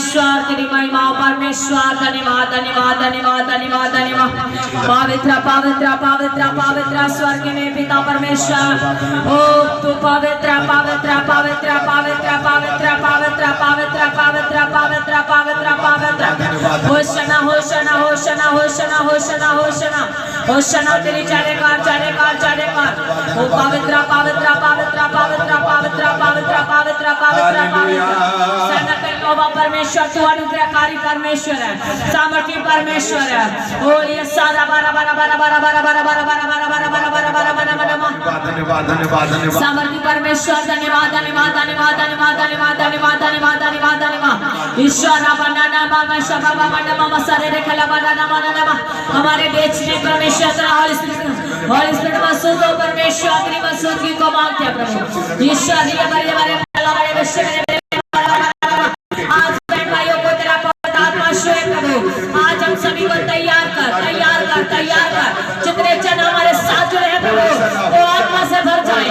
परमेश्वर तेरी महिमा परमेश्वर धन्यवाद धन्यवाद धन्यवाद धन्यवाद धन्यवाद पवित्र पवित्र पवित्र पवित्र स्वर्ग में पिता परमेश्वर ओ तू पवित्र पवित्र पवित्र पवित्र पवित्र पवित्र पवित्र पवित्र पवित्र पवित्र पवित्र Hoshana Hoshana Hoshana Hoshana Hoshana Hoshana Hoshana तेरी जयकार जयकार जयकार ओ पवित्र पवित्र पवित्र पवित्र पवित्र पवित्र पवित्र पवित्र परमेश्वर तू अनुग्रहकारी परमेश्वर है सामर्थी परमेश्वर है ओ ये सारा बारा बारा बारा बारा बारा बारा बारा बारा बारा बारा बारा बारा बारा बारा धन्यवाद धन्यवाद धन्यवाद सामर्थी परमेश्वर धन्यवाद धन्यवाद धन्यवाद धन्यवाद धन्यवाद धन्यवाद धन्यवाद धन्यवाद धन्यवाद ईश्वर अपना मामा शबा मामा मामा सारे रे खला बारा नामा नामा हमारे बीच में परमेश्वर तेरा होली स्पिरिट मसूद परमेश्वर तेरी मसूदगी को मांगते हैं प्रभु ईश्वर ये बड़े बड़े बड़े विषय में आज बहन भाइयों को तेरा पवित्र आत्मा शुरू प्रभु आज हम सभी को तैयार कर जितने जन हमारे साथ जुड़े हैं प्रभु वो आत्मा से भर जाए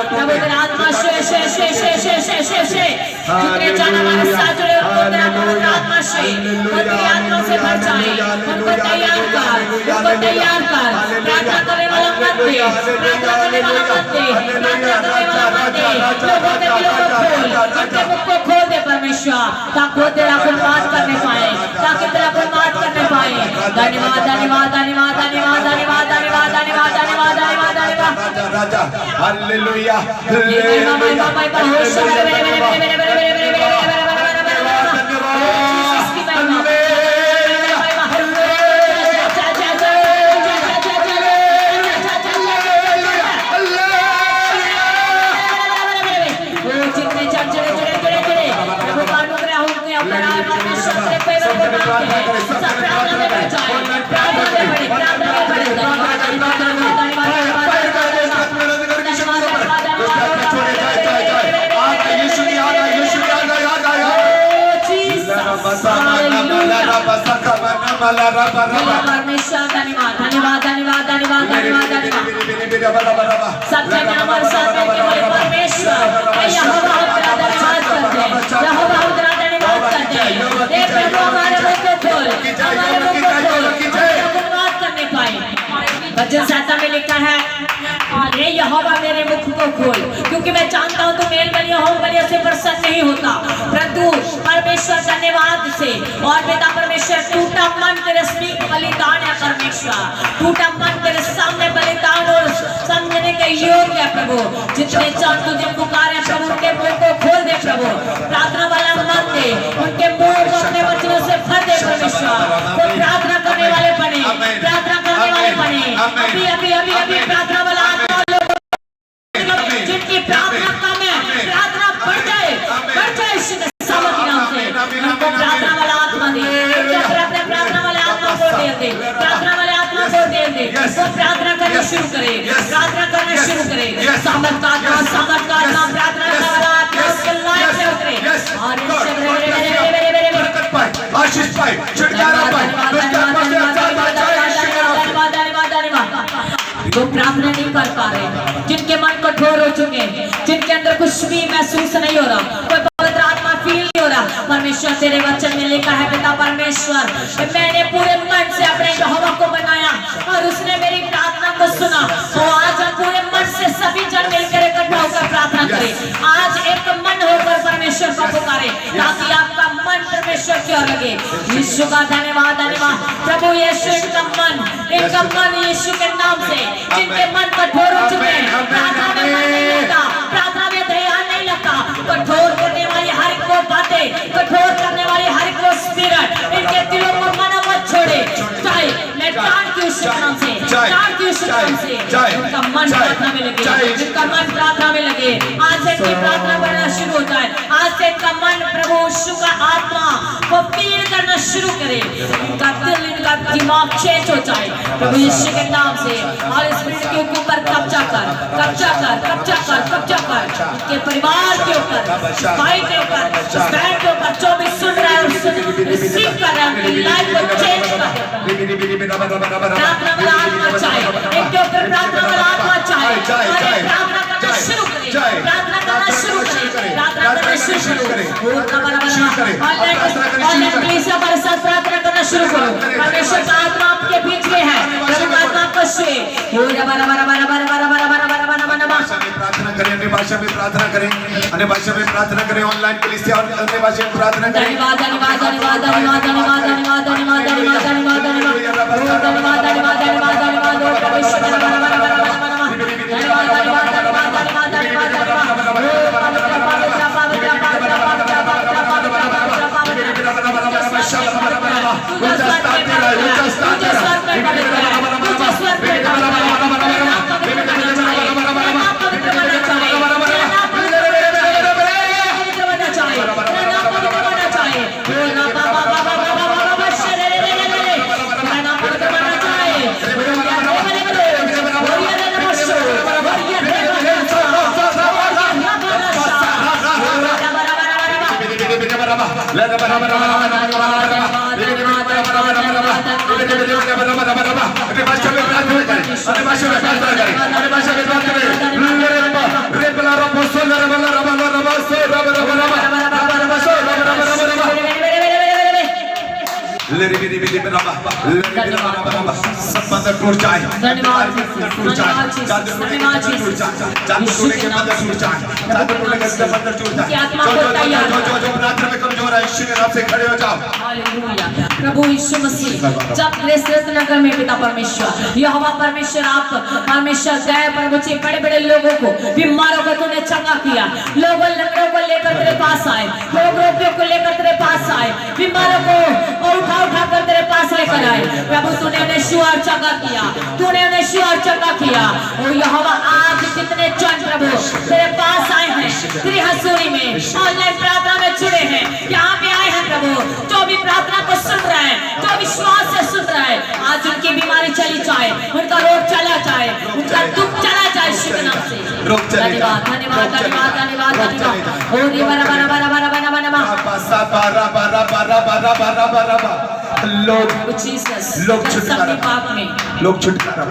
प्रभु तेरा आत्मा जितने जन हमारे साथ जुड़े उनको तेरा पवित्र आत्मा आत्मा से भर जाए उनको तैयार कर प्रार्थना करने वाला मत दे लोगों के दिलों को खोल उनके मुख को खोल दे परमेश्वर ताकि वो तेरा गुणगान करने पाए धन्यवाद धन्यवाद धन्यवाद धन्यवाद धन्यवाद धन्यवाद धन्यवाद धन्यवाद धन्यवाद धन्यवाद राजा हालेलुया परमेश्वर धन्यवाद धन्यवाद धन्यवाद धन्यवाद धन्यवाद सत्य नाम और सत्य केवल परमेश्वर यहोवा तेरा धन्यवाद करते हैं यहोवा तेरा धन्यवाद करते हैं हे प्रभु हमारे मुख को खोल धन्यवाद करने पाए भजन संहिता में लिखा है हे यहोवा मेरे मुख को खोल क्योंकि मैं जानता हूँ तू मेल बलियों होम बलियों से प्रसन्न नहीं होता परंतु परमेश्वर धन्यवाद से और पिता परमेश्वर टूटा मन तेरे समीप बलिदान है परमेश्वर टूटा मन तेरे सामने बलिदान और समझने के योग्य है प्रभु जितने जन तुझे पुकारे प्रभु उनके मुंह को खोल दे प्रभु प्रार्थना वाला मन दे उनके मुंह को अपने वचनों से भर दे परमेश्वर वो प्रार्थना करने वाले बने अभी अभी अभी अभी प्रार्थना वाला आत्मा जिनकी प्रार्थना कम है प्रार्थना बढ़ जाए सामर्थ्य नाम से उनको प्रार्थना वाला आत्मा दे अपने प्रार्थना वाले आत्मा को दे प्रार्थना वाले आत्मा को दे वो प्रार्थना करना शुरू करे सामर्थ का आत्मा प्रार्थना वाला आत्मा उसके लायक से उतरे और आशीष पाए छुटकारा पाए जो प्रार्थना नहीं कर पा रहे जिनके मन कठोर हो चुके हैं जिनके अंदर कुछ भी महसूस नहीं हो रहा कोई पवित्र आत्मा फील नहीं हो रहा परमेश्वर तेरे वचन में लिखा है पिता परमेश्वर मैंने पूरे मन से अपने यहोवा को बनाया और उसने मेरी प्रार्थना को सुना तो आज हम पूरे मन से सभी जन मिलकर इकट्ठा होकर प्रार्थना करें आज एक मन होकर परमेश्वर को पुकारे ताकि आपका मन परमेश्वर की ओर लगे यीशु का धन्यवाद धन्यवाद प्रभु यीशु इनका मन यीशु के नाम से जिनके मन कठोर हो चुके हैं प्रार्थना में मन नहीं लगता प्रार्थना में ध्यान नहीं लगता कठोर करने वाली हर को बातें कठोर करने वाली हर को स्पिरिट इनके दिलों को मना मत छोड़े चाहे मैं प्राण की उस नाम से उनका मन प्रार्थना में लगे इनका मन प्रार्थना में लगे आज से इनकी प्रार्थना बढ़ना शुरू हो जाए आज से इनका मन प्रभु यीशु का आत्मा को फील करना शुरू करे इनका दिल इनका दिमाग चेंज हो जाए प्रभु यीशु के नाम से और स्पिरिट के ऊपर कब्जा कर के परिवार के ऊपर भाई के ऊपर स्टैंड के ऊपर जो भी सुन रहा है रिसीव कर रहा है उनकी लाइफ को चेंज कर प्रार्थना वाला आत्मा चाहे इनके ऊपर प्रार्थना वाला आत्मा चाहे प्रार्थना करना शुरू करें प्रार्थना करना शुरू करें प्रार्थना करना शुरू शुरू करें, शुरू करें। ऑनलाइन कलीसिया पर साथ प्रार्थना करना शुरू करो। परमेश्वर का आत्मा आपके बीच में है, प्रभु का आत्मा आपको छुए। प्रार्थना करें, अन्य भाषा में प्रार्थना करें, अन्य भाषा में प्रार्थना करें, ऑनलाइन कलीसिया और अन्य भाषा में प्रार्थना करें। धन्यवाद धन्यवाद धन्यवाद धन्यवाद धन्यवाद धन्यवाद धन्यवाद धन्यवाद धन्यवाद धन्यवाद धन्यवाद धन्यवाद धन्यवाद परमेश्वर टूट जाए, प्रभु यीशु मसीह जब ग्रेस नगर में पिता परमेश्वर यहोवा परमेश्वर आप परमेश्वर गए प्रभु जी बड़े बड़े लोगों को बीमारों को तूने चंगा किया, लोगों लंगड़ों को लेकर तेरे पास आए, लोग रोगियों को लेकर तेरे पास आए, बीमारों को उठा उठा कर तेरे पास लेकर आए। प्रभु तूने उन्हें छुआ और चंगा किया, तूने उन्हें छुआ और चंगा किया। और यहोवा आज कितने जन प्रभु तेरे पास आए हैं, तेरी हजूरी में ऑनलाइन प्रार्थना में जुड़े हैं, यहाँ पे आए हैं प्रभु, जो भी प्रार्थना को सुन रहे हैं, जो विश्वास से सुन रहे हैं, आज उनकी बीमारी चली जाए, उनका रोग चला जाए, उनका दुख चला जाए यीशु के नाम से। धन्यवाद धन्यवाद धन्यवाद धन्यवाद धन्यवाद। और ये बरा बरा बरा बरा बरा बरा लोग छुटकारा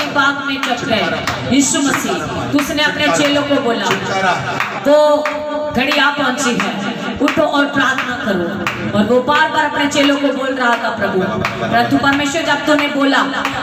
पाक में चुप गए। यीशु मसीह तुझने अपने चेलों को बोला वो घड़ी आ पहुंची है, उठो और प्रार्थना करो। और वो बार बार अपने चेलों को बोल रहा था प्रभु, परंतु परमेश्वर जब तूने बोला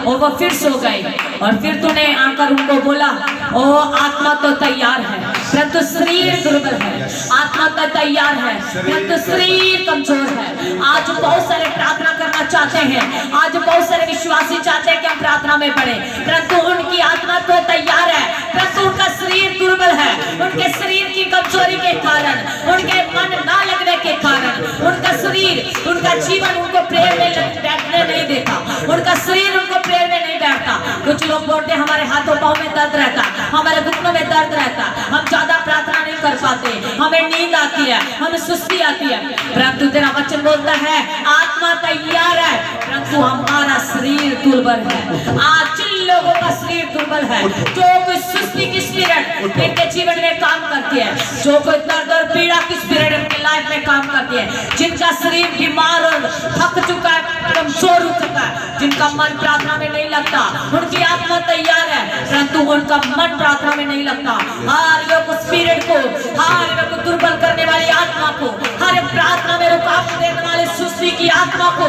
और वो फिर सो गए और फिर तूने आकर उनको बोला ओ आत्मा तो तैयार है परंतु शरीर दुर्बल है, आत्मा तो तैयार है परंतु शरीर कमजोर है। आज बहुत सारे प्रार्थना करना चाहते हैं, आज बहुत सारे विश्वासी चाहते हैं कि हम प्रार्थना में बढ़े, परंतु उनकी आत्मा तो तैयार है परंतु उनका शरीर दुर्बल है। उनके शरीर की कमजोरी के कारण, उनके मन ना लगने के कारण, उनका शरीर, उनका जीवन उनको प्रेम में बैठने नहीं देता, उनका शरीर उनको प्रेम में नहीं बैठता। कुछ लोग बोलते हैं हमारे हाथों पाँव में दर्द रहता, हमारे घुटनों में दर्द रहता, हम ज्यादा प्रार्थना नहीं कर पाते, हमें नींद आती है, हमें सुस्ती आती है, परंतु तेरा वचन बोलता है आत्मा तैयार है परंतु हमारा शरीर दुर्बल है। आज जिन लोगों का शरीर दुर्बल है, जो कोई सुस्ती की स्पिरिट इनके जीवन में काम करती है, जो कोई दर्द और पीड़ा की स्पिरिट इनके लाइफ में काम करती है, जिनका शरीर बीमार और थक चुका है, कमजोर हो चुका है, जिनका मन प्रार्थना में नहीं लगता, उनकी आत्मा तैयार है परंतु उनका मन प्रार्थना में नहीं लगता। हर लोग स्पिरिट को, हर लोग दुर्बल करने वाली आत्मा को, हर प्रार्थना में रुकावट देने वाली सुस्ती की आत्मा को,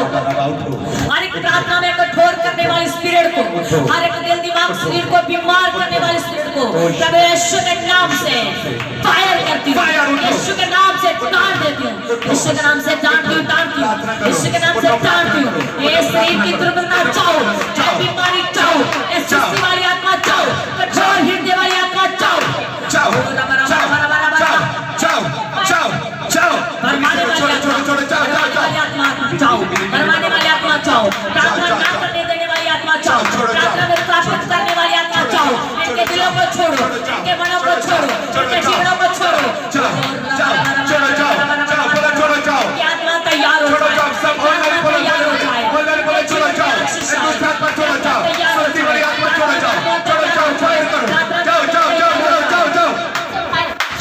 हर एक प्रार्थना में कठोर करने वाली स्पिरिट को, हर एक दिल दिमाग शरीर को बीमार करने वाली स्पिरिट को प्रभु यीशु के नाम से फायर करती हूँ, यीशु के नाम से डांट देती हूँ, यीशु के नाम से डांटती हूँ, यीशु के नाम से डांटती हूँ। ये शरीर की दुर्बलता जाओ, चाहे बीमारी जाओ, ये सुस्ती वाली आत्मा जाओ, कठोर हृदय वाली आत्मा जाओ, जाओ जाओ जाओ जाओ, मरमाने वाली आत्मा जाओ, मरमाने वाली आत्मा जाओ, प्रार्थना ना करने देने वाली आत्मा जाओ, प्रार्थना में रुकावट करने वाली आत्मा जाओ, इनके दिलों को छोड़ो, इनके मनों को छोड़ो, इनके जीवनों को छोड़ो, जाओ जाओ छोड़ो जाओ जाओ बोलो छोड़ो जाओ, ये आत्मा तैयार हो जाए, सब तैयार हो जाए, बोलो छोड़ो जाओ, छोड़ो जाओ, सुस्ती वाली आत्मा छोड़ो जाओ, फायर करो, जाओ जाओ जाओ जाओ जाओ,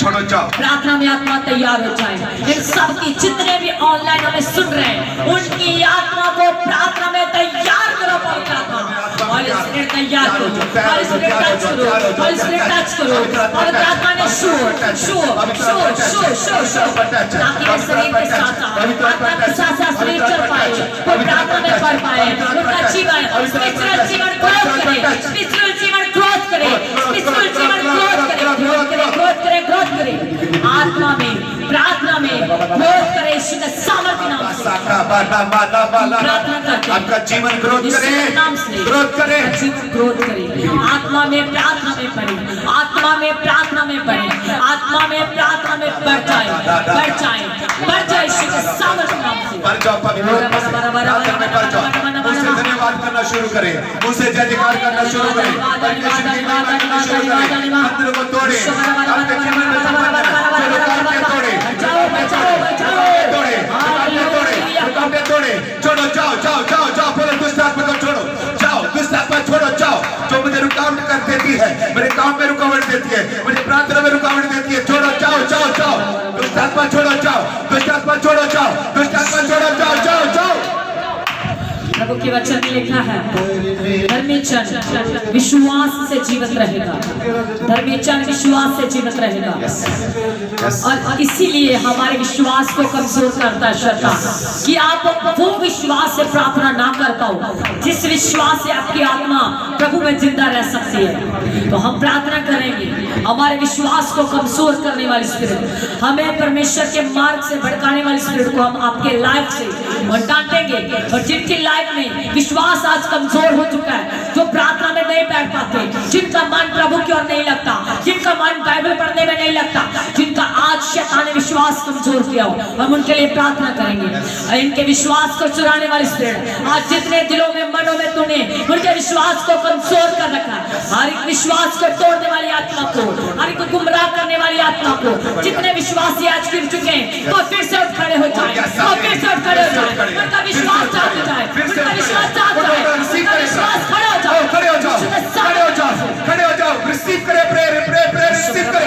छोड़ो जाओ। प्रार्थना में आत्मा तैयार हो जाए। इन सब की जितने भी ऑनलाइन हमें सुन रहे हैं, उनकी आत्मा को प्रार्थना में तैयार करो। पवित्र आत्मा Holy Spirit तैयार करो, Holy Spirit टच करो, Holy Spirit टच करो, पवित्र आत्मा ने शो ताकि ये शरीर के साथ आत्मा के साथ शरीर चल पाए, पवित्र आत्मा में बढ़ पाए, उनका जीवन स्पिरिचुअल जीवन ग्रोथ करे, स्पिरिचुअल जीवन ग्रोथ करे, स्पिरिचुअल जीवन ग्रोथ करे, आत्मा में प्रार्थना में ग्रोथ करे, यीशु के सामर्थ्य नाम से आपका जीवन ग्रोथ करे, ग्रोथ करे, जीवन ग्रोथ करे, आत्मा में प्रार्थना में बढ़े, आत्मा में प्रार्थना में बढ़े, आत्मा में प्रार्थना में बढ़ जाए, यीशु के सामर्थ्य नाम से बढ़ जाओ, पवित्र आत्मा से प्रार्थना में बढ़ जाओ, उससे धन्यवाद करना शुरू करें, उससे जयकार करना शुरू करें, परमेश्वर की महिमा करना शुरू करें, मंदिरों को तोड़े, आपके जीवन में संबंध तोड़े, छोड़ो, जाओ, बोलो दुष्ट आत्मा को छोड़ो, जाओ, दुष्ट आत्मा छोड़ो, जाओ, जो मुझे रुकावट कर देती है, मेरे काम में रुकावट देती है, मुझे प्रार्थना में रुकावट देती है, छोड़ो, जाओ, दुष्ट आत्मा छोड़ो, जाओ, दुष्ट आत्मा छोड़ो, जाओ, दुष्ट आत्मा छोड़ो, जाओ। प्रभु के वचन में लिखा है, धर्मी जन विश्वास से जीवित रहेगा, धर्मी जन विश्वास से जीवित रहेगा। और इसीलिए हमारे विश्वास को कमजोर करता है शैतान, कि आप वो विश्वास से प्रार्थना ना कर पाओ जिस विश्वास से आपकी आत्मा प्रभु में जिंदा रह सकती है। तो हम प्रार्थना करेंगे, हमारे विश्वास को कमजोर करने वाली स्पिरिट, हमें परमेश्वर के मार्ग से भड़काने वाली स्पिरिट को हम आपके लाइफ से और डांटेंगे। और जिनकी लाइफ में विश्वास आज कमजोर हो चुका है, जो प्रार्थना में नहीं बैठ पाते, जिनका मन प्रभु की ओर नहीं लगता, जिनका मन बाइबल पढ़ने में नहीं लगता, जिनका आज शैतान ने विश्वास कमजोर किया हो, हम उनके लिए प्रार्थना करेंगे। इनके विश्वास को चुराने वाली स्पिरिट आज जितने दिलों में मनों में तूने उनके विश्वास को कमजोर कर रखा है, हर एक विश्वास को तोड़ने वाली आत्मा को, हर एक गुमराह करने वाली आत्मा को, जितने विश्वासी आज गिर चुके हैं तो फिर से उठ खड़े हो जाए, उनका विश्वास जाग जाए, खड़े हो जाओ, रिसीव करे, प्रेयर रिसीव करे।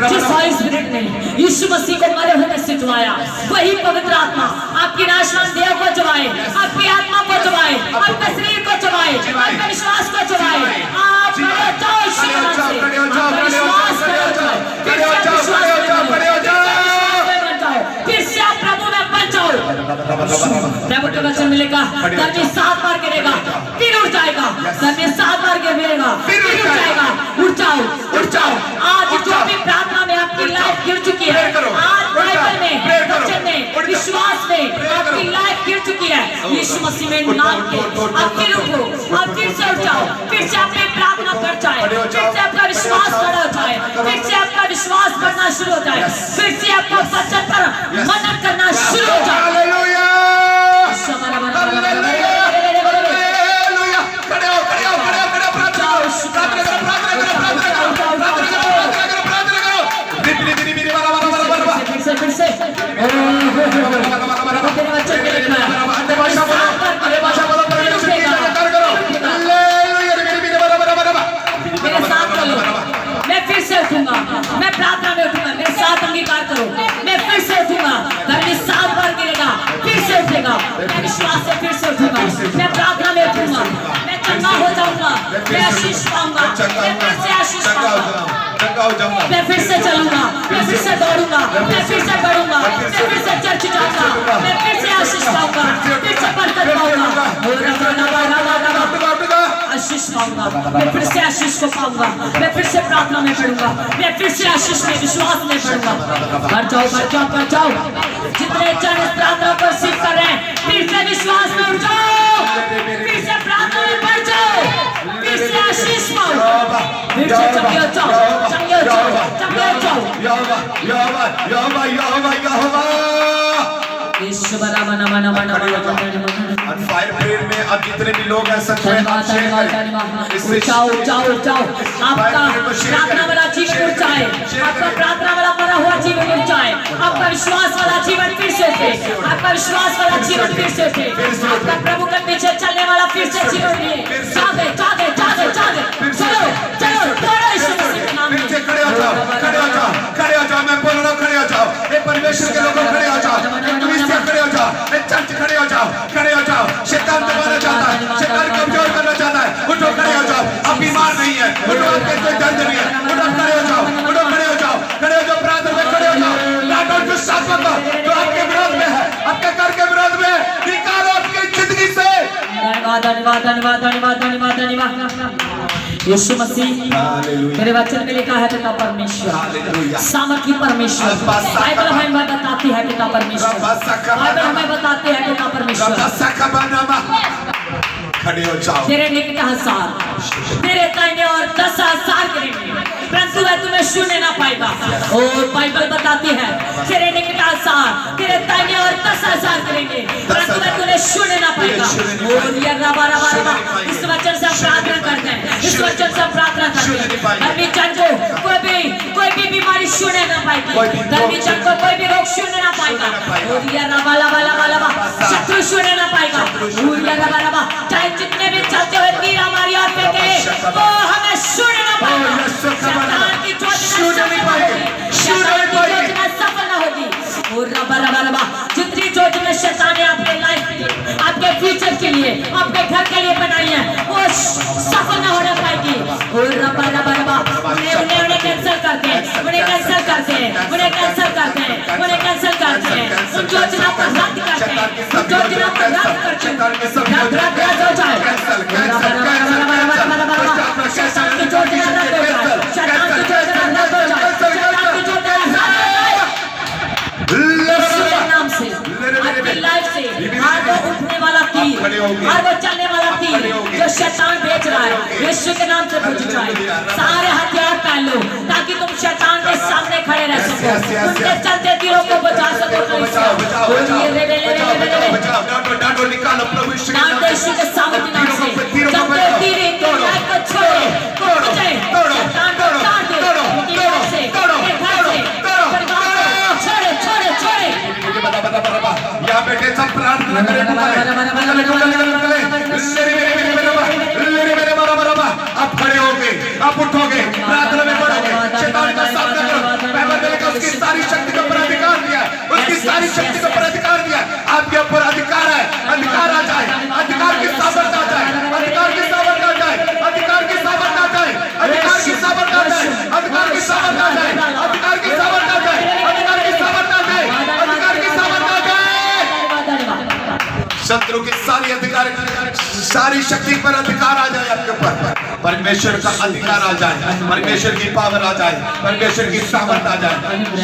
जिस हॉली स्पिरिट ने यीशु मसीह को मरे होने से जगाया, वही पवित्र आत्मा आपकी नाशवान देह को जगाए, आपकी आत्मा को जगाए, आपके शरीर को जगाए, आपके विश्वास को जगाए। आप खड़े हो जाओ, यीशु के नाम से विश्वास फिर से आप प्रभु में बन जाओ। प्रभु के वचन मिलेगा, धर्मी 7 बार गिरेगा फिर उठ जाएगा, धर्मी 7 बार गिरेगा फिर उठ जाएगा। उठ जाओ। आज जो भी प्रार्थना में आपकी लाइफ गिर चुकी है, आज बाइबल में, वचन में, विश्वास में आपकी लाइफ गिर चुकी है, यीशु मसीह में नाम के आप फिर उठो, आप फिर से उठ जाओ, फिर से अपनी प्रार्थना कर जाए, फिर से आपका विश्वास खड़ा हो जाए, फिर से आपका विश्वास बढ़ना शुरू हो जाए, फिर से आपका वचन पर मनन करना शुरू हो जाए। फिर से मैं फिर से उठूंगा, मैं प्रार्थना में उठूंगा, मेरे साथ अंगीकार करो, मैं फिर से उठूंगा, धर्मी 7 बार गिरेगा फिर से उठेगा, मैं विश्वास से फिर से उठूंगा, मैं प्रार्थना में उठूंगा, मैं चंगा हो जाऊंगा, मैं आशीष पाऊंगा, मैं फिर से आशीष पाऊंगा, मैं फिर से चलूंगा, मैं फिर से दौड़ूंगा, मैं फिर से बढ़ूंगा, मैं फिर से चर्च जाऊंगा, मैं फिर से आशीष पाऊंगा, फिर से बरकत पाऊंगा, आशीष पाऊंगा, मैं फिर से आशीष को पाऊंगा, मैं फिर से प्रार्थना में बढ़ूंगा, मैं फिर से आशीष में विश्वास में बढ़ूंगा। बढ़ जाओ। जितने जन इस प्रार्थना को सीख कर रहे हैं, फिर से विश्वास में उठ जाओ, फिर से प्रार्थना में बढ़ जाओ, फिर से आशीष पाओ, फिर से चंगे हो जाओ। फायर प्रेयर में अब जितने भी लोग हैं सच में जाओ। आपका प्रार्थना वाला जीवन उठ जाए, आपका प्रार्थना वाला मरा हुआ जीवन उठ जाए, आपका विश्वास वाला जीवन फिर से उठे, आपका विश्वास वाला जीवन फिर से उठे, आपका प्रभु के पीछे चलने वाला फिर से जीवन लिए जागे। चलो खड़े हो जाओ, मैं बोल रहा हूँ, खड़े हो जाओ, परमेश्वर के लोगों खड़े हो जाओ, चर्च खड़े हो जाओ, शैतान दबाना धन्यवाद धन्यवाद धन्यवाद धन्यवाद धन्यवाद। यीशु मसीह तेरे वचन में लिखा है पिता परमेश्वर सामर्थी परमेश्वर। बाइबल हमें बताती है पिता परमेश्वर, बाइबल हमें बताती है पिता परमेश्वर। खड़े हो जाओ। तेरे निकट हजार, तेरे दाहिने और 10,000 करेंगे, परंतु वह तुम्हें छूने ना पाएगा। और बाइबल बताती है तेरे निकट हजार, तेरे दाहिने और 10,000 करेंगे, परंतु वह तुम्हें छूने ना पाएगा। और ये रबा रबा रबा, इस वचन से प्रार्थना करते हैं, इस वचन से प्रार्थना करते हैं। धर्मी जन को कोई भी बीमारी छूने ना पाएगी, धर्मी जन को कोई भी रोग छूने ना पाएगा। और ये रबा रबा रबा रबा, शत्रु छूने ना पाएगा। और ये रबा रबा, चाहे जितने भी चलते हुए तीर हमारी ओर फेंके वो हमें छूने ना पाएगा। शैतान की योजना सफल ना होगी। और रबा रबा रबा, जितनी योजना शैतान ने आपके लाइफ के लिए, आपके फ्यूचर के लिए, आपके घर के लिए बनाई है वो सफल ना होने पाएगी। और रबा रबा रबा, उन्हें कैंसिल करते हैं, उन्हें कैंसिल करते हैं, उन्हें कैंसिल करते हैं, उन्हें कैंसिल करते हैं, उन योजना को रद्द करते हैं, उन योजना को रद्द करते हैं, रद्द हो जाए। शैतान की योजना रद्द हो जाए, शैतान की योजना रद्द हो जाए, शैतान की योजना रद्द हो जाए। नाम से आपकी लाइफ से हर वो उठने वाला तीर, हर वो चलने वाला तीर जो शैतान भेज रहा है, यीशु के नाम से बुझ जाए। सारे हथियार पहन लो ताकि तुम शैतान के सामने खड़े रह सको, उनके चलते तीरों को बचा सको। यीशु के सामर्थ्य नाम से चलते तीर इनकी लाइफ को छोड़े, शैतान को काट दे, उनकी लाइफ से, उनके घर से, परिवार को छोड़े छोड़े छोड़े। यहाँ बेटे सब प्रार्थना करें। आप खड़े होगे, आप उठोगे, प्रार्थना में बढ़ोगे, शैतान का सामना करो। बाइबल में उसकी सारी शक्ति को पर अधिकार दिया, उसकी सारी शक्ति को पर अधिकार दिया। आपके ऊपर अधिकार है, अधिकार आ जाए, अधिकार की सामर्थ आ जाए, अधिकार की सामर्थ आ जाए, अधिकार की सामर्थ आ जाए, अधिकार की सामर्थ आ जाए, अधिकार की सामर्थ आ जाए, अधिकार की सामर्थ आ जाए, अधिकार की सामर्थ आ जाए, अधिकार की सामर्थ आ जाए। शत्रु की सारी अधिकार, सारी शक्ति पर अधिकार आ जाए आपके ऊपर। परमेश्वर का अधिकार आ जाए, परमेश्वर की पावर आ जाए, परमेश्वर की सामर्थ आ जाए।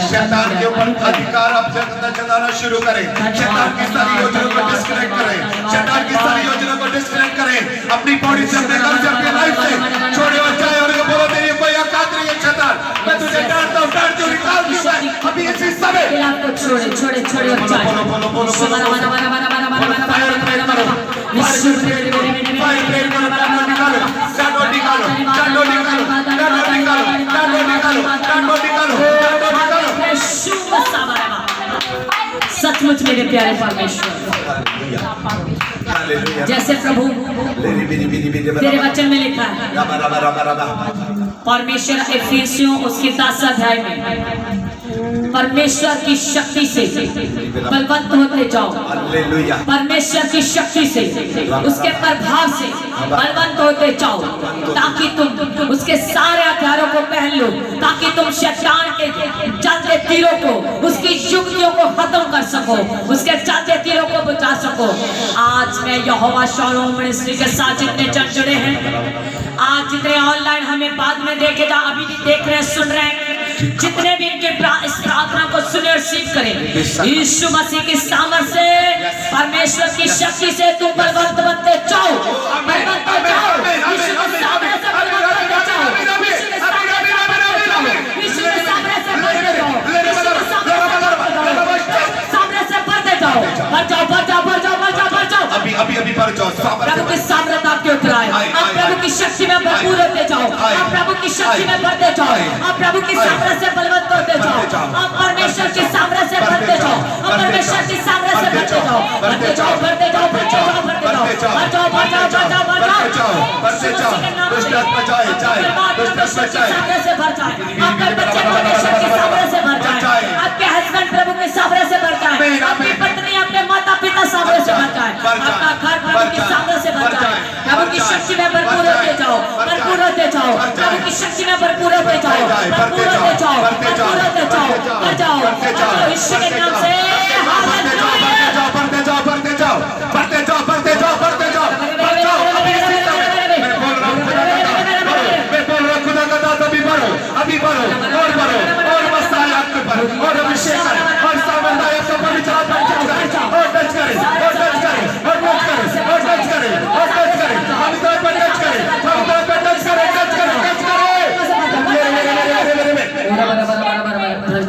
शैतान के ऊपर अधिकार आप जताना शुरू करें। शैतान की सारी योजनाओं को डिस्कनेक्ट करें, शैतान की सारी योजनाओं को डिस्कनेक्ट करें अपनी बॉडी से, अपने घर से, अपने लाइफ से छोड़े और जाए। और बोलो मेरी कोई औकात नहीं है शैतान, मैं तुझे डांटता हूं, डांट क्यों निकाल दूं मैं अभी इसी समय। आपको छोड़े छोड़े छोड़े और जाए। बोलो बोलो बोलो सचमुच मेरे प्यारे परमेश्वर, जैसे प्रभु तेरे वचन में लिखा है परमेश्वर एफिसियों उसके 10 अध्याय में परमेश्वर की शक्ति से बलवंत होते जाओ, परमेश्वर की शक्ति से, उसके प्रभाव से बलवंत होते जाओ, ताकि तुम उसके सारे हथियारों को पहन लो, ताकि तुम शैतान के चलते तीरों को, उसकी युक्तियों को खत्म कर सको, उसके चलते तीरों को बचा सको। आज मैं यहोवा शालोम मिनिस्ट्री के साथ जितने जन जुड़े हैं, आज जितने ऑनलाइन हमें बाद में देखेगा, अभी भी देख रहे हैं, सुन रहे हैं, जितने भी इनके इस प्रार्थना को सुने और सीख करें, यीशु मसीह की सामर्थ से, परमेश्वर की शक्ति से तुम बलवंत बनते जाओ, बलवंत हो जाओ, यीशु के सामर्थ से बलवंत बनते जाओ, यीशु के सामर्थ से बलवंत जाओ, यीशु के सामर्थ से बढ़ते जाओ, यीशु के सामर्थ से बढ़ते जाओ, बढ़ जाओ, बढ़ जाओ, बढ़ जाओ, बढ़ जाओ, बढ़ जाओ, अभी बढ़ जाओ। प्रभु की सामर्थ आपके ऊपर आए, आप प्रभु की शक्ति में भरपूर होते जाओ, आप प्रभु की शक्ति में बढ़ते जाओ, आप प्रभु की सामर्थ से बलवंत होते जाओ, आप परमेश्वर की सामर्थ से बढ़ते जाओ, आप परमेश्वर की सामर्थ से बढ़ते जाओ, बढ़ते जाओ, बढ़ते जाओ, बढ़ते जाओ, बढ़ते जाओ, बढ़ जाओ, बढ़ जाओ, बढ़ जाओ, बढ़ जाओ, बढ़ते जाओ, दुष्ट आत्मा जाए, जाए, दुष्ट आत्मा जाए, सामर्थ से भर जाए, आपके बच्चे परमेश्वर की सामर्थ से भर जाए, आपके हस्बैंड प्रभु की सामर्थ से भर जाए, आपकी पत्नी, आपके माता पिता सामर्थ से भर जाए, आपका घर प्रभु की सामर्थ से भर जाए, प्रभु की शक्ति में भरपूर होते जाओ, भरपूर होते जाओ, प्रभु की शक्ति में भरपूर होते जाओ, भरपूर होते जाओ, भरपूर होते जाओ, बढ़ जाओ, बढ़ जाओ, यीशु के नाम से बढ़ते जाओ, बढ़ते जाओ, बढ़ते जाओ, बढ़ते जाओ, बढ़ते जाओ, बढ़ते जाओ, बढ़ते जाओ, बढ़ते जाओ,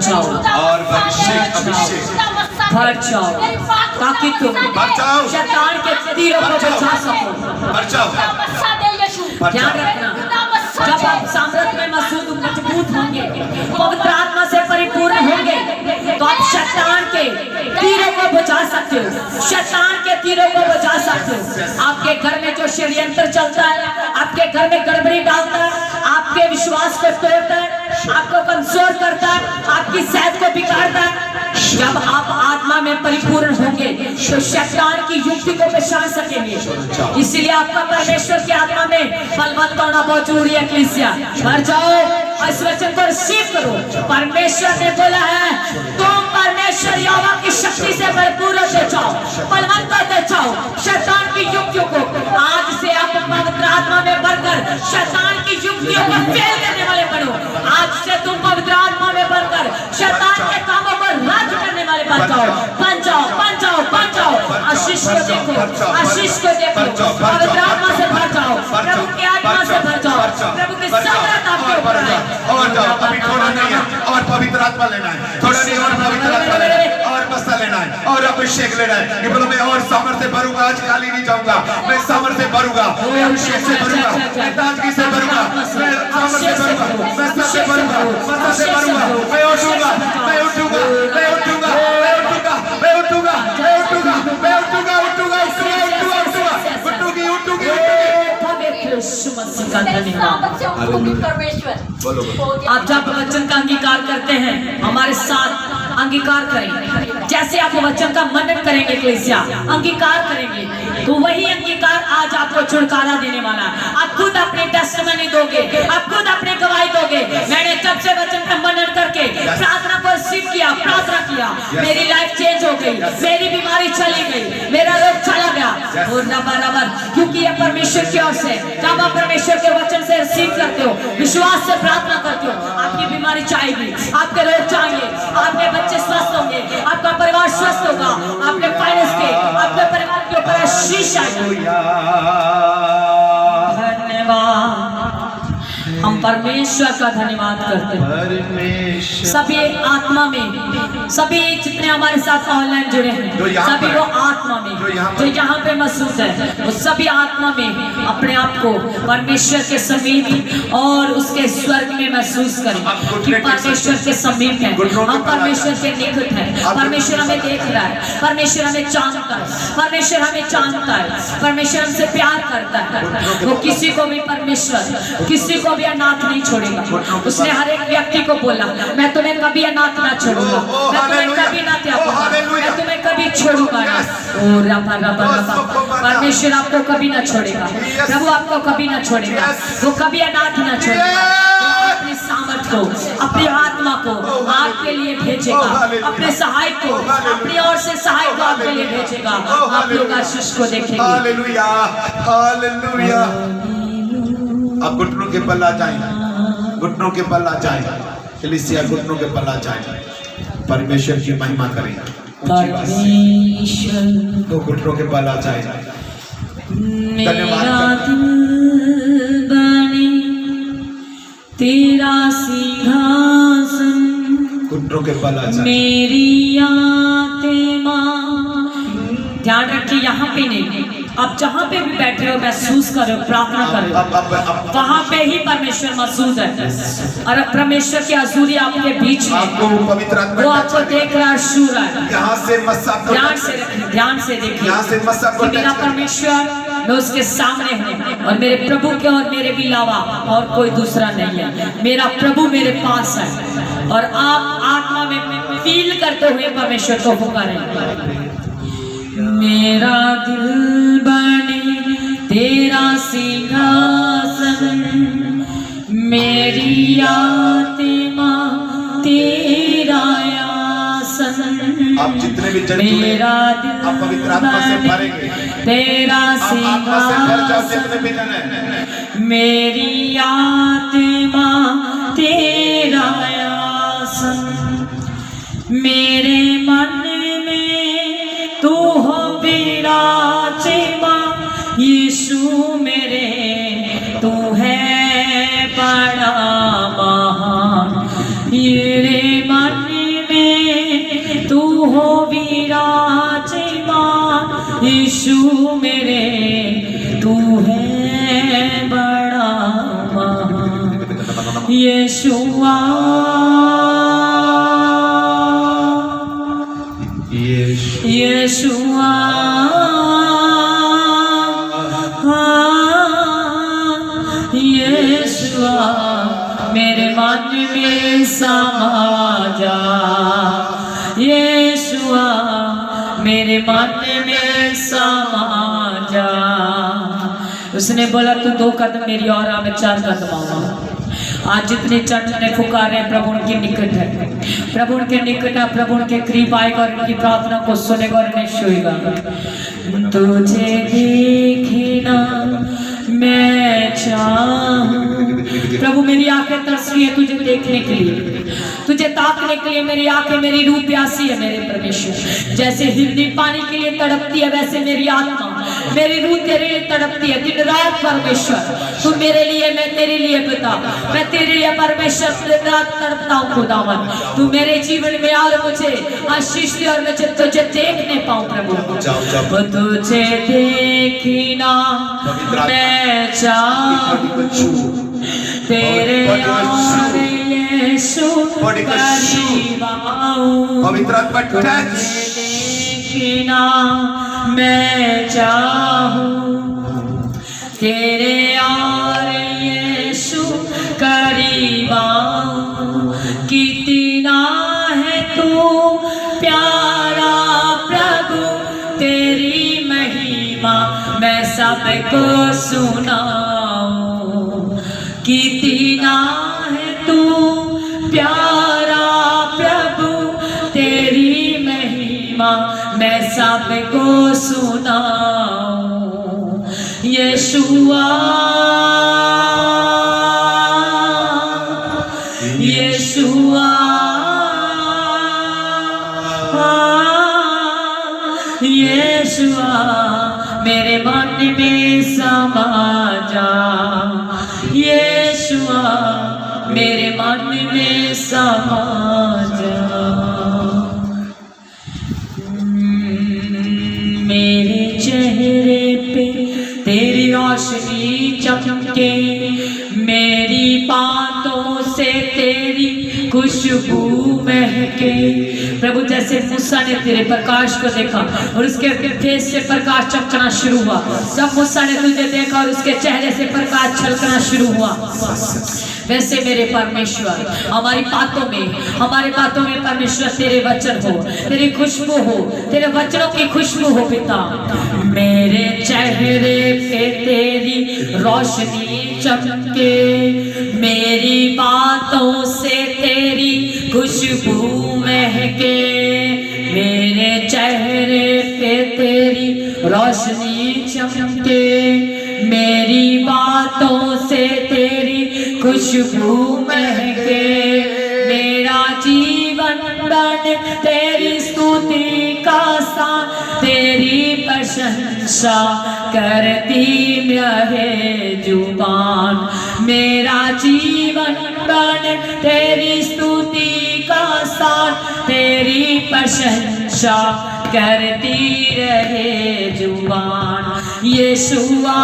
जाओ और अभिषेक भर जाओ, ताकि तुम भर जाओ, शैतान के तीरों को बचा सको। भर जाओ, ध्यान रखना, जब आप सामर्थ्य में मजबूत होंगे, पवित्र आत्मा से परिपूर्ण होंगे, तो आप शैतान के तीरों को बचा सकते हो, शैतान के तीरों को बचा सकते हो। आपके घर में जो षड्यंत्र चलता है, आपके घर में गड़बड़ी डालता है, आपके विश्वास को तोड़ता है, आपको कमजोर करता है, आपकी सेहत को बिगाड़ता है, जब आप आत्मा में परिपूर्ण होंगे तो शैतान की युक्ति को पहचान सकेंगे। इसलिए आपका परमेश्वर की आत्मा में बलवंत होना बहुत जरूरी है। कलीसिया भर जाओ और इस वचन को रिसीव करो। परमेश्वर ने बोला है तुम परमेश्वर यहोवा की शक्ति से भरपूर होते जाओ, बलवंत होते जाओ, शैतान की युक्तियों को आज से आप पवित्र आत्मा में भरकर शैतान की युक्तियों को फेल करने वाले बनो। आज से तुम पवित्र आत्मा में भरकर शैतान के कामों को रद्द करने वाले बन जाओ, बन जाओ, बन जाओ, बन जाओ। आशीष को देखो, आशीष को देखो, पवित्र आत्मा से भर जाओ, प्रभु की आत्मा से भर जाओ, प्रभु की समर्थ आपके ऊपर है। और जाओ, अभी थोड़ा नहीं है, और पवित्र आत्मा लेना है, थोड़ा नहीं और पवित्र आत्मा लेना है, और बस्ता लेना है, और अभिषेक लेना है। ये बोलो मैं और सामर्थ्य भरूंगा, आज खाली नहीं जाऊंगा, मैं सामर्थ्य भरूंगा, मैं अभिषेक से भरूंगा, मैं ताजगी से भरूंगा, मैं सामर्थ्य भरूंगा, मैं सत्य भरूंगा, मैं सत्य भरूंगा, मैं उठूंगा, मैं उठूंगा, मैं उठूंगा, मैं उठूंगा, मैं उठूंगा, मैं उठूंगा, मैं उठूंगा, उठूंगा, उठूंगा, उठूंगा, उठूंगा, उठूंगी, उठूंगी, उठूंगी। आप जब वचन का अंगीकार करते हैं, हमारे साथ अंगीकार करें। जैसे आप वचन का मनन करेंगे, कलीसिया अंगीकार करेंगे, तो वही अंगीकार आज आपको छुटकारा देने वाला है। आप खुद अपनी टेस्टिमनी दोगे, आप खुद अपनी गवाही दोगे। मैंने जब से वचन का मनन करके प्रार्थना को रिसीव किया, प्रार्थना किया, मेरी लाइफ चेंज हो गई, मेरी बीमारी चली गई, मेरा रोग चला गया। और बराबर, क्योंकि ये परमेश्वर की ओर से, जब आप परमेश्वर के वचन से रिसीव करते हो, विश्वास से प्रार्थना करते हो, आपकी बीमारी जाएगी, आपके रोग जाएंगे, आपके बच्चे स्वस्थ होंगे, आपका परिवार स्वस्थ होगा, आपके फाइनेंस के, आपके परिवार के ऊपर आशीष आएगी। धन्यवाद, हम परमेश्वर का धन्यवाद करते हैं। सभी आत्मा में, सभी जितने हमारे साथ ऑनलाइन जुड़े हैं, सभी वो आत्मा में जो यहाँ पे महसूस है, वो सभी आत्मा में अपने आप को परमेश्वर के समीप और उसके स्वर्ग में महसूस करें कि परमेश्वर के समीप है, हम परमेश्वर के निकट हैं, परमेश्वर हमें देख रहा है, परमेश्वर हमें जानता है, परमेश्वर हमें जानता है, परमेश्वर हमसे प्यार करता है। वो किसी को भी परमेश्वर किसी को भी अनाथ नहीं छोड़ेगा। उसने हर एक व्यक्ति को बोला मैं तुम्हें कभी अनाथ ना छोड़ूंगा, मैं तुम्हें कभी ना त्यागूंगा, मैं तुम्हें कभी छोड़ूंगा ना। ओ रबा रबा रबा, परमेश्वर आपको कभी ना छोड़ेगा, प्रभु आपको कभी ना छोड़ेगा, वो कभी अनाथ ना छोड़ेगा। अपनी सामर्थ को, अपनी आत्मा को आपके लिए भेजेगा, अपने सहायक को, अपनी ओर से सहायक को आपके लिए भेजेगा। आप लोग आशीष को देखेंगे। Hallelujah, hallelujah. आप घुटनों के बल आ जाएं, घुटनों के बल आ जाएं, कलीसिया घुटनों के बल आ जाएं, परमेश्वर की महिमा करें। परमेश्वर तो घुटनों के बल आ जाएं। मेरा दिल बने तेरा सिंहासन, घुटनों के बल आ जाएं। मेरी आत्मा, ध्यान रखिए यहाँ पे नहीं, आप जहाँ पे भी बैठे हो महसूस करो, प्रार्थना करो, वहाँ पे ही परमेश्वर मौजूद है। और परमेश्वर की हजूरी आपके बीच में, आपको पवित्र आत्मा वो आपको देख रहा है, छू रहा है। यहाँ से मस्सा, ध्यान से रखिए, ध्यान से देखिए, यहाँ से मस्सा को मेरा परमेश्वर, मैं उसके सामने हूँ और मेरे प्रभु के और मेरे भी अलावा और कोई दूसरा नहीं है। मेरा प्रभु मेरे पास है और आप आत्मा में फील करते हुए परमेश्वर को पुकारें। मेरा दिल बने तेरा सिंहासन, मेरी आत्मा तेरा आसन। आप जितने भी जन मेरा दिल आप पवित्र आत्मा से भरेंगे, तेरा सिंहासन, जितने भी जन हैं, मेरी आत्मा तेरा आसन। मेरे मन में तू हो विराजमान, यीशु मेरे तू है बड़ा महान। मेरे मन तू हो विराजमान यीशु मेरे, तू है बड़ा महान यीशुआ, यीशुआ यीशुआ मेरे मन में समा जा, यीशुआ मेरे मन में समा जा। उसने बोला तू 2 कदम मेरी और आ, मैं 4 कदम आऊंगा। आज जितने चर्च ने पुकारे प्रभु उनके निकट है, प्रभु उनके निकट है, प्रभु उनके करीब आएगा और उनकी प्रार्थना को सुनेगा और उन्हें छुएगा। तुझे देखना मैं चाहूं, प्रभु मेरी आंखें तरसी है तुझे देखने के लिए, तुझे ताकने के लिए मेरी आंखें, मेरी रूह प्यासी है मेरे परमेश्वर। जैसे हिरनी पानी के लिए तड़पती है वैसे मेरी आत्मा, मेरी रूह तेरे लिए तड़पती है दिन रात परमेश्वर। तू मेरे लिए, मैं तेरे लिए पिता, मैं तेरे लिए परमेश्वर दिन रात तड़पता हूँ खुदावन। तू मेरे जीवन में और मुझे आशीष दे और मैं तुझे देखने पाऊँ प्रभु। तुझे देखना मैं चाहूं, तेरे और यीशु करीब आऊं। देखना मैं चाहूं, तेरे और यीशु करीब आऊं। कितना है तू प्यारा प्रभु, तेरी महिमा मैं सबको सुनाऊं। कितना है तू प्यारा प्रभु, तेरी महिमा मैं सबको सुनाऊं। यीशुआ यीशुआ यीशुआ मेरे मन में समा जा, यीशुआ मेरे मन में समा जा। मेरे चेहरे पे तेरी रोशनी चमके, मेरी बातों से तेरी खुशबू महके। प्रभु जैसे मूसा ने तेरे प्रकाश को देखा और उसके फेस से प्रकाश चमकना शुरू हुआ, जब मूसा ने तुझे देखा और उसके चेहरे से प्रकाश छलकना शुरू हुआ, वैसे मेरे परमेश्वर हमारी बातों में परमेश्वर तेरे वचन हो, तेरी खुशबू हो, तेरे वचनों की खुशबू हो पिता। मेरे चेहरे पे तेरी रोशनी चमके, मेरी बातों से तेरी खुशबू महके। मेरे चेहरे पे तेरी रोशनी चमके, मेरी बातों से तेरी खुशबू महके। मेरा जीवन बन तेरी स्तुति का स्थान, तेरी प्रशंसा करती रहे जुबान। मेरा जीवन बन तेरी स्तुति का स्थान, तेरी प्रशंसा करती रहे जुबान। यीशुआ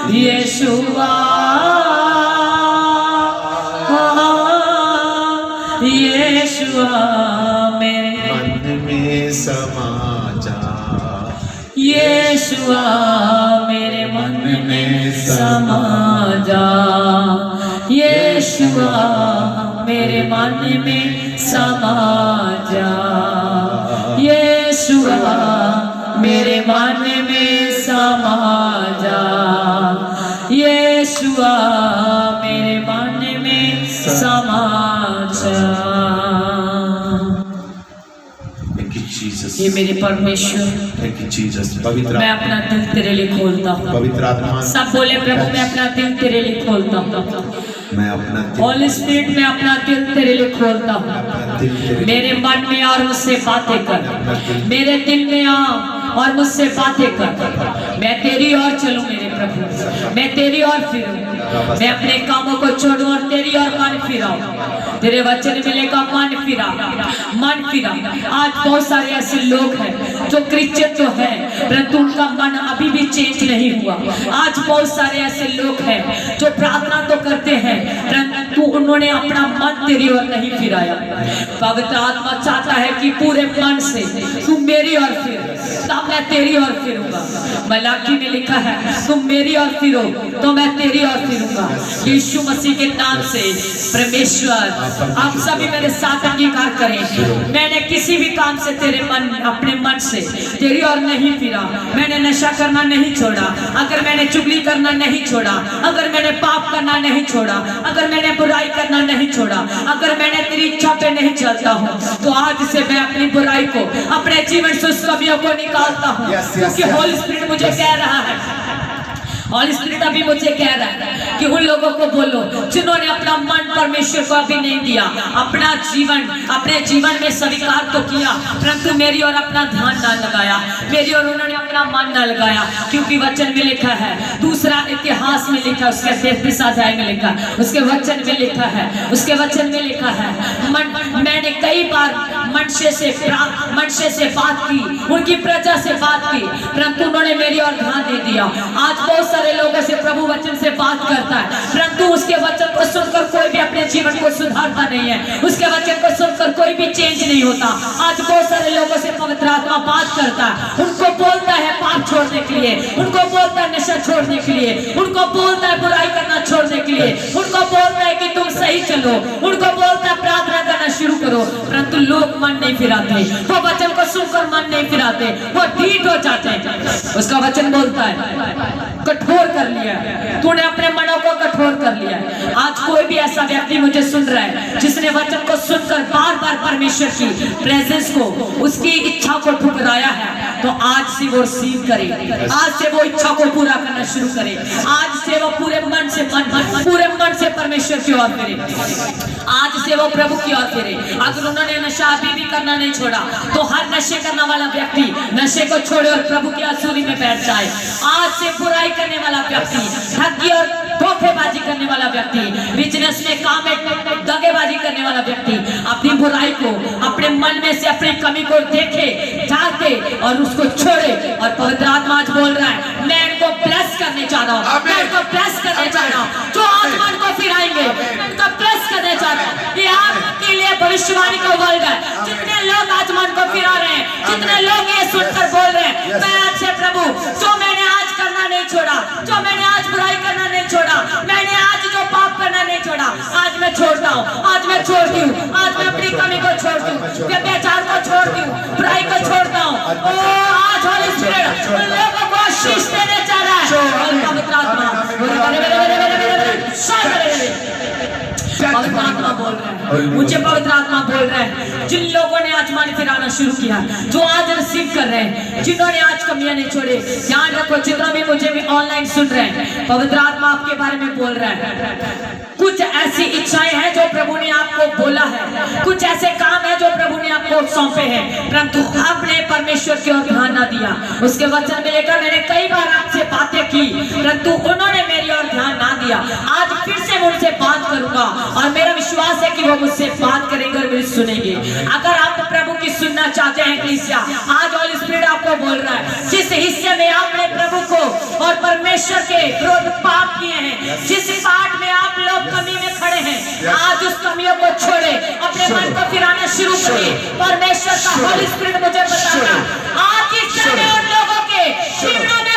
यीशुआ यीशुआ मेरे मन में समा जा, यीशुआ मेरे मन में समा जा, यीशुआ मेरे मन में समा जा, यीशुआ मेरे मन में समा जा, यीशुआ मेरे मन में समा जा। ये मेरे परमेश्वर, मैं अपना दिल तेरे लिए खोलता हूँ। पवित्र आत्मा, सब बोले प्रभु मैं अपना दिल तेरे लिए खोलता हूँ। मैं अपना होली स्पिरिट में अपना दिल तेरे लिए खोलता हूँ। मेरे मन में और मुझसे बातें कर, मेरे दिल में आ और मुझसे बातें कर। मैं तेरी ओर चलूं मेरे प्रभु, मैं तेरी ओर फिरूं, मैं अपने कामों को छोड़ूं और तेरी ओर मन फिरूं। फिराओ। तेरे वचन मिलेगा मन फिरा, मन फिरा। आज बहुत सारे ऐसे लोग हैं जो क्रिश्चियन तो है परंतु उनका मन अभी भी चेंज नहीं हुआ। आज बहुत सारे ऐसे लोग हैं जो प्रार्थना तो करते हैं परंतु उन्होंने अपना मन तेरी ओर नहीं फिराया। पवित्र आत्मा चाहता है कि पूरे मन से तू मेरी ओर फिर, तब मैं तेरी ओर फिरूंगा। मलाकी में लिखा है तुम मेरी ओर फिरो तो मैं तेरी ओर फिरूंगा। यीशु मसीह के नाम से परमेश्वर आप सभी मेरे साथ अंगीकार करें। मैंने किसी भी काम से तेरे मन, अपने मन से तेरी ओर नहीं फिरा। मैंने नशा करना नहीं छोड़ा, अगर मैंने चुगली करना नहीं छोड़ा, अगर मैंने पाप करना नहीं छोड़ा, अगर मैंने बुराई करना नहीं छोड़ा, अगर मैंने तेरी इच्छा पे नहीं चलता हूँ तो आज से मैं अपनी बुराई को, अपने जीवन से उस कमियों को निकालता हूँ। क्योंकि होली स्पिरिट मुझे कह रहा है, होली स्पिरिट अभी मुझे कह रहा है कि उन लोगों को बोलो जिन्होंने अपना मन परमेश्वर को अभी नहीं दिया, अपना जीवन अपने जीवन में स्वीकार तो किया परंतु मेरी और अपना ध्यान ना लगाया, मेरी और उन्होंने अपना मन ना लगाया। क्योंकि वचन में लिखा है, दूसरा इतिहास में लिखा, उसके 33 अध्याय में लिखा, उसके वचन में लिखा है, उसके वचन में लिखा है मैंने कई बार मनुष्य से बात की, उनकी प्रजा से बात की परंतु उन्होंने मेरी और ध्यान नहीं दिया। आज बहुत सारे लोगों से प्रभु वचन से बात करता है परंतु उसके वचन को सुनकर कोई भी अपने जीवन को सुधारता नहीं है, उसके वचन को सुनकर कोई भी चेंज नहीं होता। आज बहुत सारे लोगों से पवित्र आत्मा बात करता है, उनको बोलता है पाप छोड़ने के लिए, उनको बोलता है नशा छोड़ने के लिए, उनको बोलता है बुराई करना छोड़ने के लिए, उनको बोलता है कि तुम सही चलो, उनको बोलता है प्रार्थना करना शुरू करो परंतु लोग मन नहीं फिराते, वो वचन को सुनकर मन नहीं फिराते, वो ढीठ हो जाते हैं। उसका वचन बोलता है कठोर कर लिया, तूने अपने मनों को कठोर कर लिया। आज कोई भी ऐसा व्यक्ति मुझे सुन रहा है जिसने वचन को सुनकर बार बार परमेश्वर की प्रेजेंस को, उसकी इच्छा को ठुकराया है तो आज से वो रिसीव करे, आज से वो इच्छा को पूरा करना शुरू करे, आज से वो पूरे मन से परमेश्वर की ओर फिरे, आज से वो प्रभु की ओर फिरे। अगर उन्होंने नशा अभी भी करना नहीं छोड़ा तो हर नशे करने वाला व्यक्ति नशे को छोड़े और प्रभु की हजूरी में बैठ जाए। आज से बुराई करने वाला व्यक्ति, ठगी और धोखेबाजी करने वाला व्यक्ति, बिजनेस में काम में दगेबाजी करने वाला व्यक्ति अपनी बुराई को, अपने मन में से अपनी कमी को देखे, जाके और उसको छोड़े। और पवित्र आत्मा आज बोल रहा है मैं इनको ब्लेस करने चाह रहा हूँ, मैं इनको ब्लेस करने चाह रहा हूँ। जो आज मन को फिराएंगे इनको ब्लेस करने चाह रहा हूँ। ये आपके लिए भविष्यवाणी का वर्ड है। जितने लोग आज मन को फिरा रहे हैं, जितने लोग ये सुनकर बोल रहे हैं मैं आज से प्रभु जो मैंने आज करना नहीं छोड़ा, जो मैंने आज बुराई करना नहीं छोड़ा, मैंने आज जो पाप करना नहीं छोड़ा, आज मैं छोड़ता हूँ, आज मैं छोड़ती हूँ, आज मैं अपनी कमी को छोड़ती हूँ, व्यभिचार को छोड़ती हूँ, बुराई को छोड़ता हूँ। ओ आज होली स्पिरिट उन लोगों को आशीष देने चाह रहा है। पवित्र आत्मा पवित्र आत्मा बोल रहे हैं, मुझे पवित्र आत्मा बोल रहे हैं जिन लोगों ने आज मन फिराना शुरू किया, जो आज रिसीव कर रहे हैं, जिन्होंने आज कमियां नहीं छोड़े, ध्यान रखो जितना भी मुझे भी ऑनलाइन सुन रहे हैं, पवित्र आत्मा आपके बारे में बोल रहा है। कुछ ऐसी इच्छाएं हैं जो प्रभु ने आपको बोला है, कुछ ऐसे काम है जो प्रभु ने आपको सौंपे हैं परंतु आपने परमेश्वर की ओर ध्यान ना दिया। उसके वचन में लेकर मैंने कई बार आपसे बातें की परंतु उन्होंने मेरी ओर ध्यान ना दिया। आज फिर से मैं उनसे बात करूंगा और मेरा विश्वास है कि वो मुझसे बात करेंगे और मुझे सुनेंगे। अगर आप प्रभु की सुनना चाहते हैं कलीसिया, आज होली स्पिरिट आपको बोल रहा है जिस हिस्से में आपने प्रभु को और परमेश्वर के विरुद्ध पाप किए हैं, जिस पाठ में आप लोग कमी में खड़े हैं, आज उस कमियों को छोड़े, अपने मन को फिराना शुरू करिए। परमेश्वर का होली स्पिरिट मुझे बताता आज इस समय उन लोगों के जीवनों में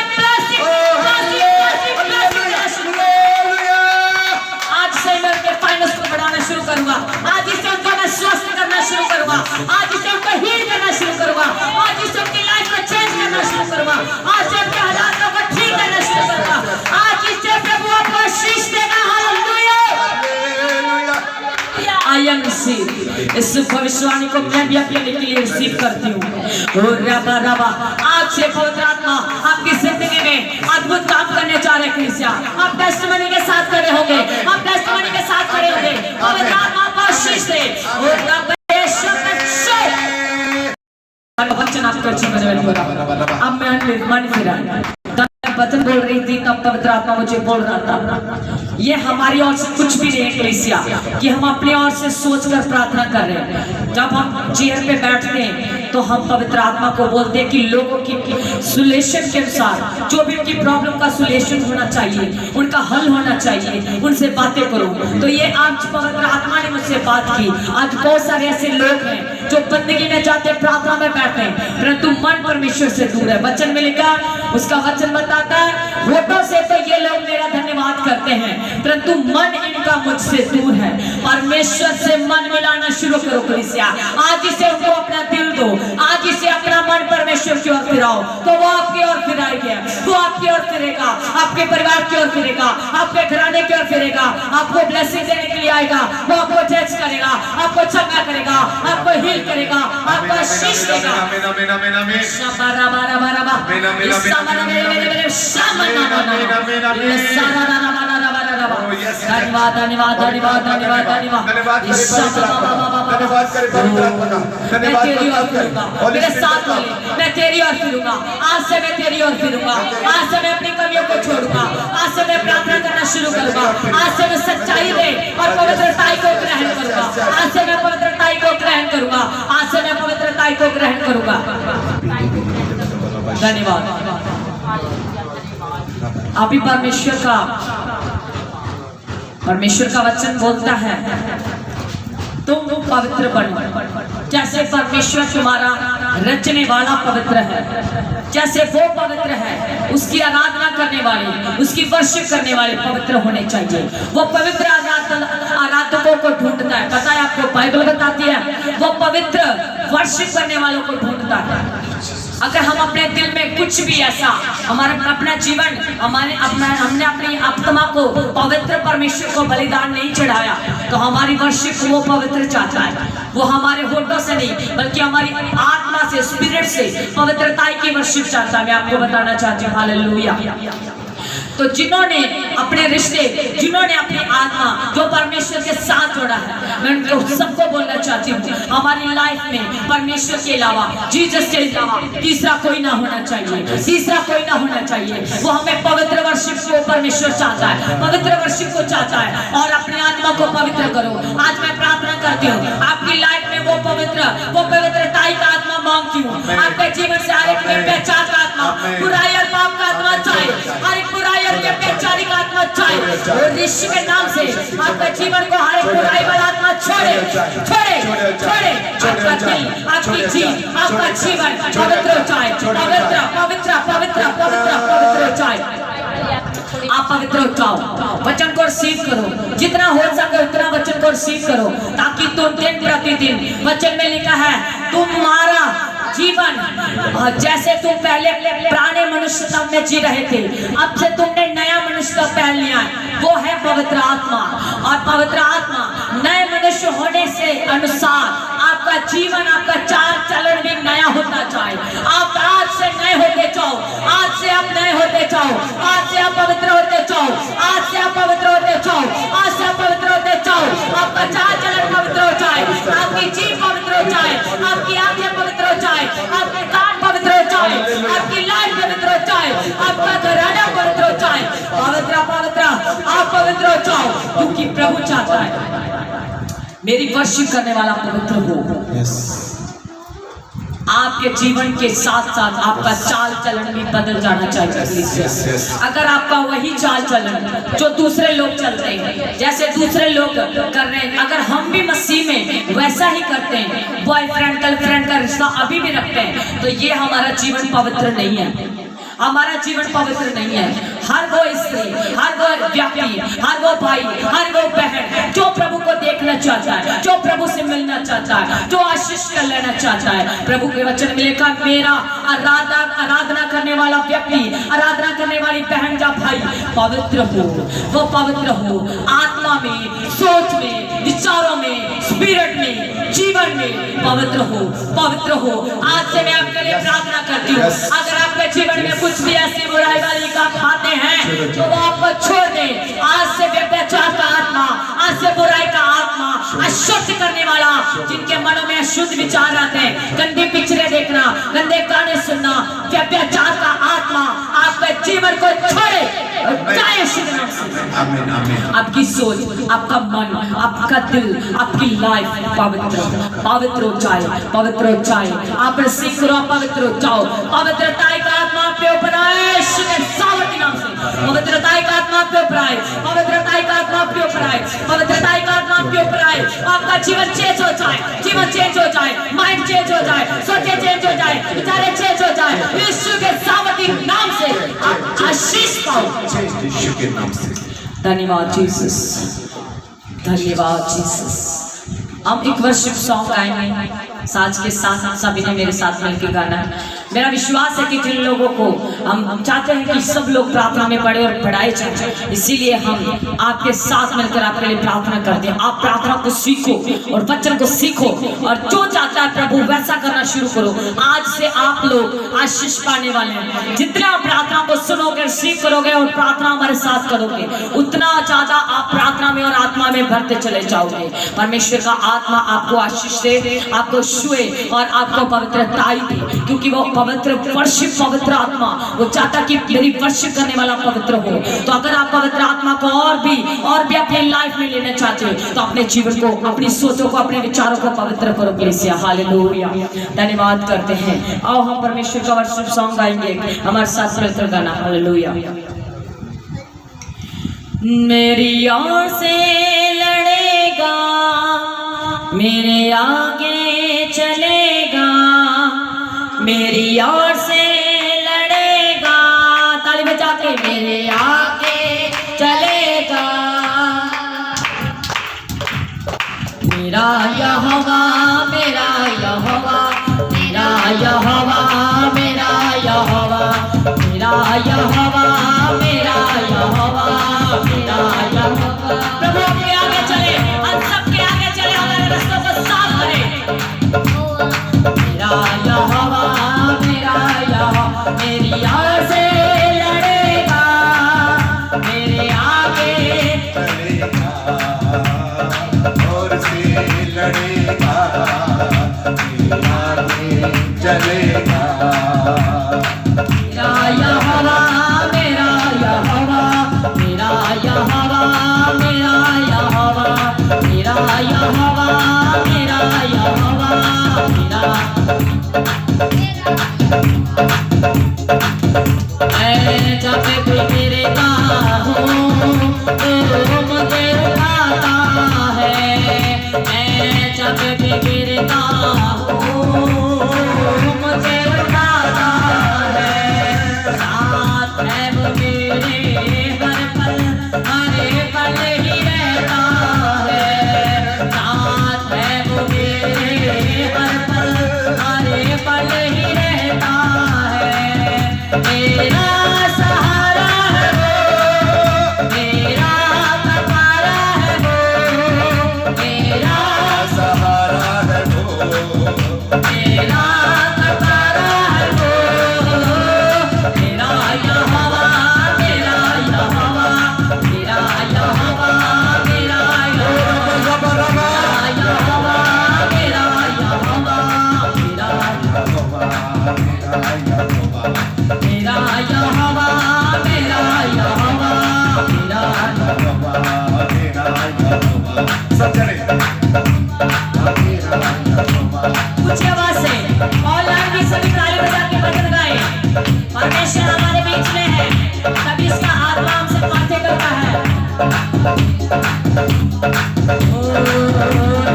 आज से मैं उनके फाइनेंस को बढ़ाना शुरू करूंगा, आज इससे उनको मैं स्वस्थ करना शुरू करूंगा, आज इससे उनको हील करना शुरू करूंगा, आज इससे उनकी लाइफ को चेंज करना शुरू करूंगा, आज से उनके हालातों को ठीक करना शुरू करूंगा। आज इससे प्रभु आपको आशीष देगा। हालेलुया। आई एम रिसीव, इस भविष्यवाणी को मैं भी अपने लिए रिसीव करती हूँ। और रबा रबा आज से पवित्र आत्मा आपकी जिंदगी में अद्भुत काम करने जा रहे हैं। आप टेस्टिमनी के साथ खड़े होंगे, आप टेस्टिमनी के साथ खड़े होंगे। पवित्र आत्मा आपको आशीष दे। और वचन आपको अच्छा अब मैं मन फिरा वचन बोल रही थी तब पवित्र आत्मा मुझे बोल रहा था ये हमारी ओर से कुछ भी नहीं है। कलीसिया कि हम अपनी ओर से सोचकर प्रार्थना कर रहे हैं। जब हम चेयर पे बैठते हैं तो हम पवित्र आत्मा को बोलते हैं कि लोगों की सोल्यूशन के अनुसार जो भी उनकी प्रॉब्लम का सोल्यूशन होना चाहिए, उनका हल होना चाहिए, उनसे बातें करो। तो ये आज पवित्र आत्मा ने मुझसे बात की। आज बहुत सारे ऐसे लोग हैं जो बंदगी में जाते प्रार्थना में बैठते हैं परंतु मन परमेश्वर से दूर है। वचन में लिखा, उसका वचन बताता है होठों से तो ये लोग मेरा धन्यवाद करते हैं परंतु मन इनका मुझसे दूर है। परमेश्वर से मन मिलाना शुरू करो कलीसिया। आज इसे उनको अपना दिल दो, आज इसे अपना मन परमेश्वर की ओर फिराओ तो वो आपकी ओर फिराएगा, वो आपकी ओर फिरेगा, आपके परिवार की ओर फिरेगा, आपके घराने की ओर फिरेगा, आपको ब्लेसिंग देने के लिए आएगा, वो आपको जज करेगा, आपको चंगा करेगा, आपको हील करेगा, आपको आशीष देगा। धन्यवाद धन्यवाद धन्यवाद धन्यवाद धन्यवाद। मेरे साथ बोले, मैं तेरी ओर फिरूंगा, आज से मैं तेरी ओर फिरूंगा, आज से मैं अपनी कमियों को छोड़ूंगा, आज से मैं प्रार्थना करना शुरू करूंगा, आज से मैं सच्चाई में और पवित्रताई को ग्रहण करूंगा, आज से मैं पवित्रताई को ग्रहण करूंगा, आज से मैं पवित्रताई को ग्रहण करूंगा। धन्यवाद। अभी परमेश्वर का वचन बोलता है तुम पवित्र बनो जैसे परमेश्वर तुम्हारा रचने वाला पवित्र है। जैसे वो पवित्र है उसकी आराधना करने वाले, उसकी वर्शिप करने वाले पवित्र होने चाहिए। वो पवित्र आराधकों को ढूंढता है। पता है आपको, बाइबल बताती है वो पवित्र वर्शिप करने वालों को ढूंढता है। अगर हम अपने दिल में कुछ भी ऐसा हमारा अपना जीवन हमने अपनी आत्मा को पवित्र परमेश्वर को बलिदान नहीं चढ़ाया तो हमारी वर्शिप वो पवित्र चाहता है। वो हमारे होठों से नहीं बल्कि हमारी आत्मा से, स्पिरिट से पवित्रताई की वर्शिप चाहता है। मैं आपको बताना चाहती हूँ हालेलुया। तो जिन्होंने अपने रिश्ते, जिन्होंने अपनी आत्मा जो परमेश्वर के साथ जोड़ा है, मैं उनको सबको बोलना चाहती हूँ हमारी लाइफ में परमेश्वर के अलावा, जीसस के अलावा तीसरा कोई ना होना चाहिए, तीसरा कोई ना होना चाहिए। वो हमें पवित्र वर्शिप को परमेश्वर चाहता है, पवित्र वर्शिप को चाहता है। और अपनी आत्मा को पवित्र करो। आज मैं प्रार्थना करती हूँ आपकी लाइफ में वो पवित्रताई का आत्मा मांगती हूँ। आपके जीवन से हर एक में व्यभिचार का आत्मा, बुराई और पाप का आत्मा चाहे, हर एक बुराई और व्यभिचारी का आत्मा चाहे, और यीशु के नाम से आपके जीवन को हर एक बुराई वाला आत्मा छोड़े छोड़े छोड़े। आपका दिल, आपकी जीव, आपका जीवन पवित्र हो जाए, पवित्र पवित्र पवित्र पवित्र पवित्र हो जाए। आप पवित्र हो जाओ, वचन को रिसीव करो, जितना हो सके उतना वचन को रिसीव करो ताकि तुम दिन प्रतिदिन, वचन में लिखा है तुम्हारा जीवन जैसे तुम पहले पुराने मनुष्यता में जी रहे थे, अब से तुमने नया मनुष्य पहन लिया है, वो है पवित्र आत्मा। और पवित्र आत्मा नए मनुष्य होने से अनुसार आपका जीवन, आपका चाल चलन भी नया होता जाए। आप आज से नए होते जाओ, आज से आप नए होते जाओ, आज से आप पवित्र होते जाओ, आज से आप पवित्र होते जाओ, आज से आप पवित्र होते जाओ। आपका चाल चलन पवित्र हो जाए, आपकी जीव पवित्र हो जाए, आपकी आंखें पवित्र हो जाए, आपके कान पवित्र हो जाए, आपकी लाइफ पवित्र हो जाए, आपका घराना पवित्र हो जाए। पवित्र पवित्र आप पवित्र हो जाओ क्योंकि प्रभु चाहता है मेरी वर्शिप करने वाला पवित्र हो। आपके जीवन के साथ साथ आपका चाल चलन भी बदल जाना चाहिए। अगर आपका वही चाल चलन जो दूसरे लोग चलते हैं, जैसे दूसरे लोग कर रहे हैं, अगर हम भी मसीह में वैसा ही करते हैं, बॉयफ्रेंड गर्लफ्रेंड का रिश्ता अभी भी रखते हैं, तो ये हमारा जीवन पवित्र नहीं है, हमारा जीवन पवित्र नहीं है। हर वो स्त्री, हर वो व्यक्ति, हर वो भाई, हर वो बहन जो प्रभु को देखना चाहता है, जो प्रभु से मिलना चाहता है, जो आशीष कर लेना चाहता है, प्रभु के वचन में लिखा मेरा आराधना करने वाला व्यक्ति, आराधना करने वाली बहन या भाई पवित्र हो, वो पवित्र हो, आत्मा में, सोच में, विचारों में, स्पिरिट में, जीवन में पवित्र हो, पवित्र हो। आज से मैं आपके लिए प्रार्थना करती हूँ, अगर आपके जीवन में कुछ भी ऐसी बुराई वाली काम आते हैं तो वो आपको छोड़ दें। आज से व्यभिचार का आत्मा, आज से बुराई का आत्मा, अशुद्ध करने वाला, जिनके मनों में अशुद्ध विचार आते हैं, गंदी पिक्चरें देखना, गंदे गाने सुनना, व्यभिचार का आत्मा आपके जीवन को छोड़े, जाए यीशु के नाम से। आमीन आमीन। आपकी सोच, आपका मन, आपका दिल, आपकी लाइफ पवित्र हो जाए, पवित्र हो जाए। आप सीख करो, पवित्र हो जाओ। पवित्रता का आत्मा आपके ऊपर आए यीशु के सामर्थ्य नाम से। पवित्रता का आत्मा आपके ऊपर आए, पवित्रता का आत्मा आपके ऊपर आए, पवित्रता का आत्मा आपके ऊपर आए। आपका जीवन चेंज हो जाए, जीवन चेंज हो जाए, माइंड चेंज हो जाए, सोचे चेंज हो जाए, विचारे चेंज हो जाए। यीशु के सामर्थ्य नाम से आप आशीष पाओ यीशु के नाम से। धन्यवाद जीसस, धन्यवाद जीसस। हम एक वर्शिप सॉन्ग गाएंगे साज के साथ, सभी ने मेरे साथ मिलकर गाना है। मेरा विश्वास है कि जिन लोगों को हम चाहते हैं कि सब लोग प्रार्थना में पढ़े और पढ़ाए जाए, इसीलिए हम आपके साथ मिलकर आपके लिए प्रार्थना करते हैं। आप प्रार्थना को सीखो और वचन को सीखो, और जो चाहता है प्रभु वैसा करना शुरू करो। आज से आप लोग आशीष पाने वाले हैं। जितना प्रार्थना को सुनोगे, सीख करोगे और प्रार्थना हमारे साथ करोगे, उतना ज्यादा आप प्रार्थना में और आत्मा में भरते चले जाओगे। परमेश्वर का आत्मा आपको आशीष दे, आपको छुए और आपको पवित्रताई दे, क्योंकि वो पवित्र वर्शिप, पवित्र आत्मा वो चाहता कि मेरी वर्शिप करने वाला पवित्र हो। तो अगर आप पवित्र आत्मा को और भी अपनी लाइफ में लेना चाहते हो, तो अपने जीवन को, अपनी सोचों को, अपने विचारों को पवित्र करो। कलीसिया हालेलुया, धन्यवाद करते हैं। आओ हम परमेश्वर का वर्शिप सॉन्ग गाएंगे, हमारे साथ मिलकर गाना। हालेलुया। मेरी ओर से लड़ेगा, मेरे आगे चलेगा, मेरी ओर से लड़ेगा, ताली बजा के मेरे आगे चलेगा। मेरा यहोवा, मेरा यहोवा, मेरा यहोवा, मेरा यहोवा, मेरा यहोवा, मेरा यहोवा, मेरा यहोवा। प्रभु के आगे चले, हम सबके आगे चले, हमारे रास्तों को साफ करें। मेरा यहोवा, मेरा यहोवा, मेरी ओर से लड़ेगा, मेरे आगे चलेगा, और से लड़ेगा, मेरे आगे चलेगा। मेरा यहोवा, मेरा यहोवा, मेरा यहोवा, मेरा यहोवा, मेरा यहोवा, मेरा यहोवा, मेरा। मैं जब भी गिरता हूँ तो मुझे उठाता है, मैं जब भी गिरता हूँ मुझे उठाता है। साथ है वो मेरे हर पल, हर पल ही रहता है। साथ है वो मेरे हर पल, हर पल ही रहता है। मेरा सहारा है वो, मेरा सहारा है वो, मेरा सहारा है वो, मेरा सहारा है वो। मेरा यहोवा, मेरा यहोवा, मेरा यहोवा, मेरा यहोवा, मेरा यहोवा, मेरा यहोवा, मेरा यहोवा, मेरा यहोवा, मेरा। सब चले। ऊंची आवाज से ऑनलाइन भी सभी ताली बजा के भजन गाएं। परमेश्वर हमारे बीच में है, तभी इसका आत्मा हमसे बातें करता है।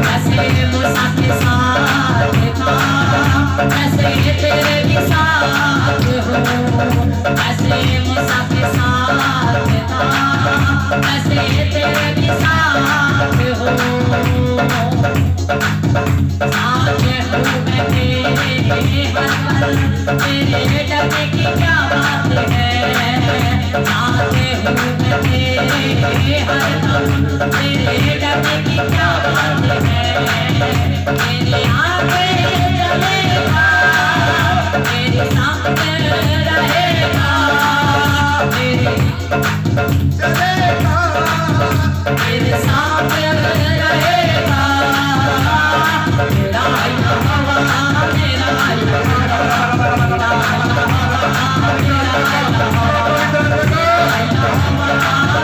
जैसे मूसा के साथ था, जैसे तेरे भी साथ हो, जैसे मूसा के साथ था, जैसे तेरे भी साथ हो। साथ हूँ मैं तेरे हर पल, तेरे डरने की क्या बात है। साथ हूँ मैं तेरे हर पल, तेरे डरने की क्या बात है। मेरे आगे चलेगा, मेरे सामने रहेगा, मेरे सामने रहेगा। मेरा यहोवा, मेरा यहोवा, मेरा यहोवा, मेरा यहोवा,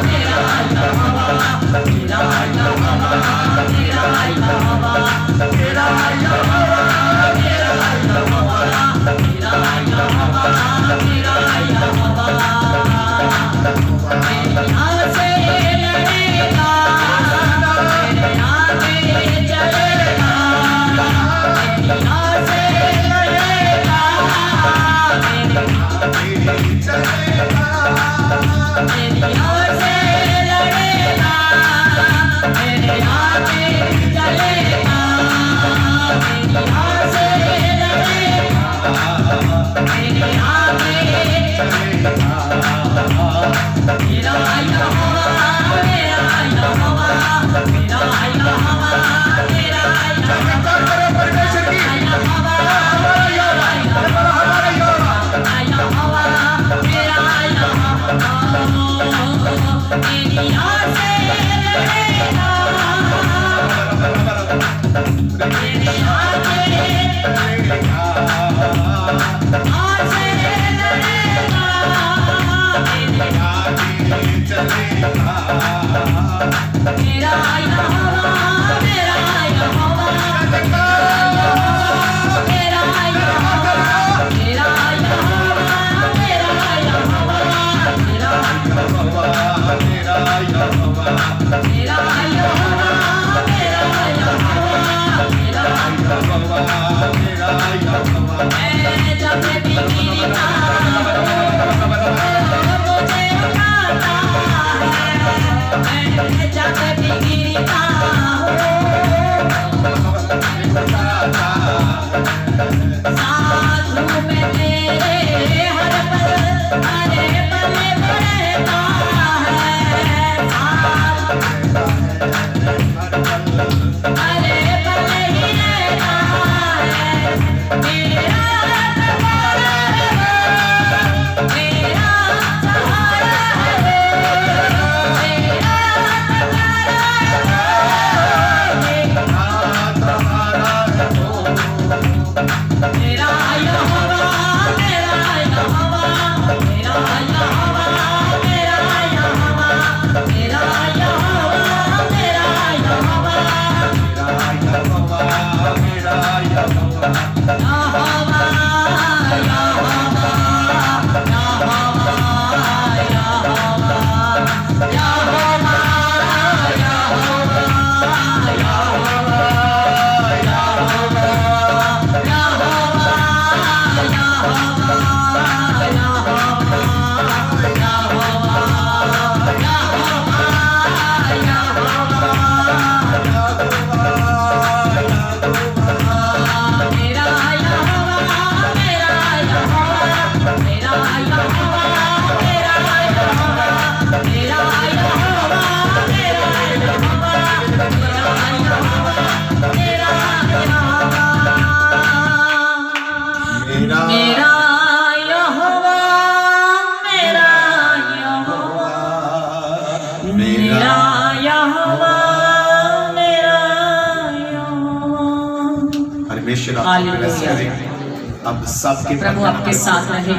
अब सबके प्रभु आपके साथ रहे,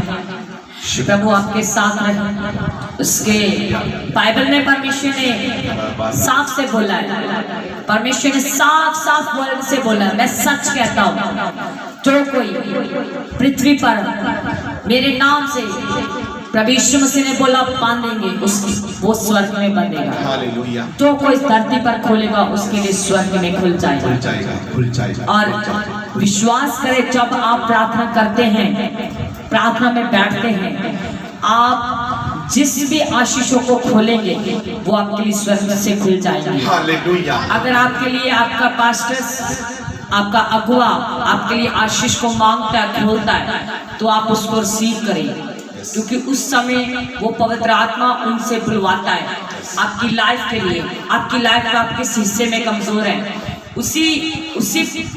प्रभु आपके साथ रहे। उसके बाइबल में परमेश्वर ने साफ से बोला है, परमेश्वर ने साफ साफ वर्ड से बोला है, मैं सच कहता हूँ जो कोई पृथ्वी पर मेरे नाम से प्रभु यीशु मसीह ने बोला बांधेंगे उसकी वो स्वर्ग में बंधेगा। हालेलुया। जो कोई धरती पर खोलेगा उसके लिए स्वर्ग में खुल जाएगा। और विश्वास करें, जब आप प्रार्थना करते हैं, प्रार्थना में बैठते हैं, आप जिस भी आशीषों को खोलेंगे वो आपके लिए स्वर्ग से खुल जाएगा। हालेलुया। अगर आपके लिए आपका पास्टर, आपका अगुआ आपके लिए आशीष को मांगता है, खोलता है, तो आप उसको रिसीव करें, क्योंकि उस समय वो पवित्र आत्मा उनसे बुलवाता है आपकी लाइफ के लिए। आपकी लाइफ का आप किस हिस्से में कमजोर है, उसी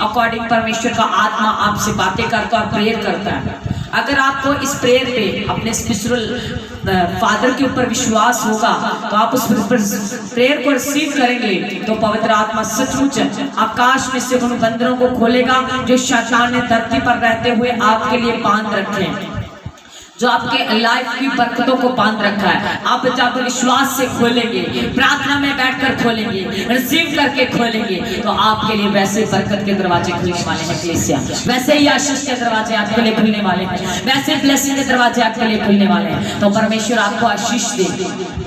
अकॉर्डिंग परमेश्वर का आत्मा आपसे बातें करता और प्रेयर करता है। अगर आपको इस प्रेयर पे अपने स्पिरिचुअल फादर के ऊपर विश्वास होगा तो आप उस प्रेयर को रिसीव करेंगे, तो पवित्र आत्मा सचमुच आकाश में से उन बंदरों को खोलेगा जो शैतान ने धरती पर रहते हुए आपके लिए बांध रखे हैं, जो आपके लाइफ की बरकतों को बांध रखा है। आप जब विश्वास से खोलेंगे, प्रार्थना में बैठकर खोलेंगे, रिसीव करके खोलेंगे, तो आपके लिए वैसे बरकत के दरवाजे खुलने वाले हैं कलीसिया, वैसे ही आशीष के दरवाजे आपके लिए खुलने वाले हैं, वैसे ब्लेसिंग के दरवाजे आपके लिए खुलने वाले हैं। तो परमेश्वर आपको आशीष दे।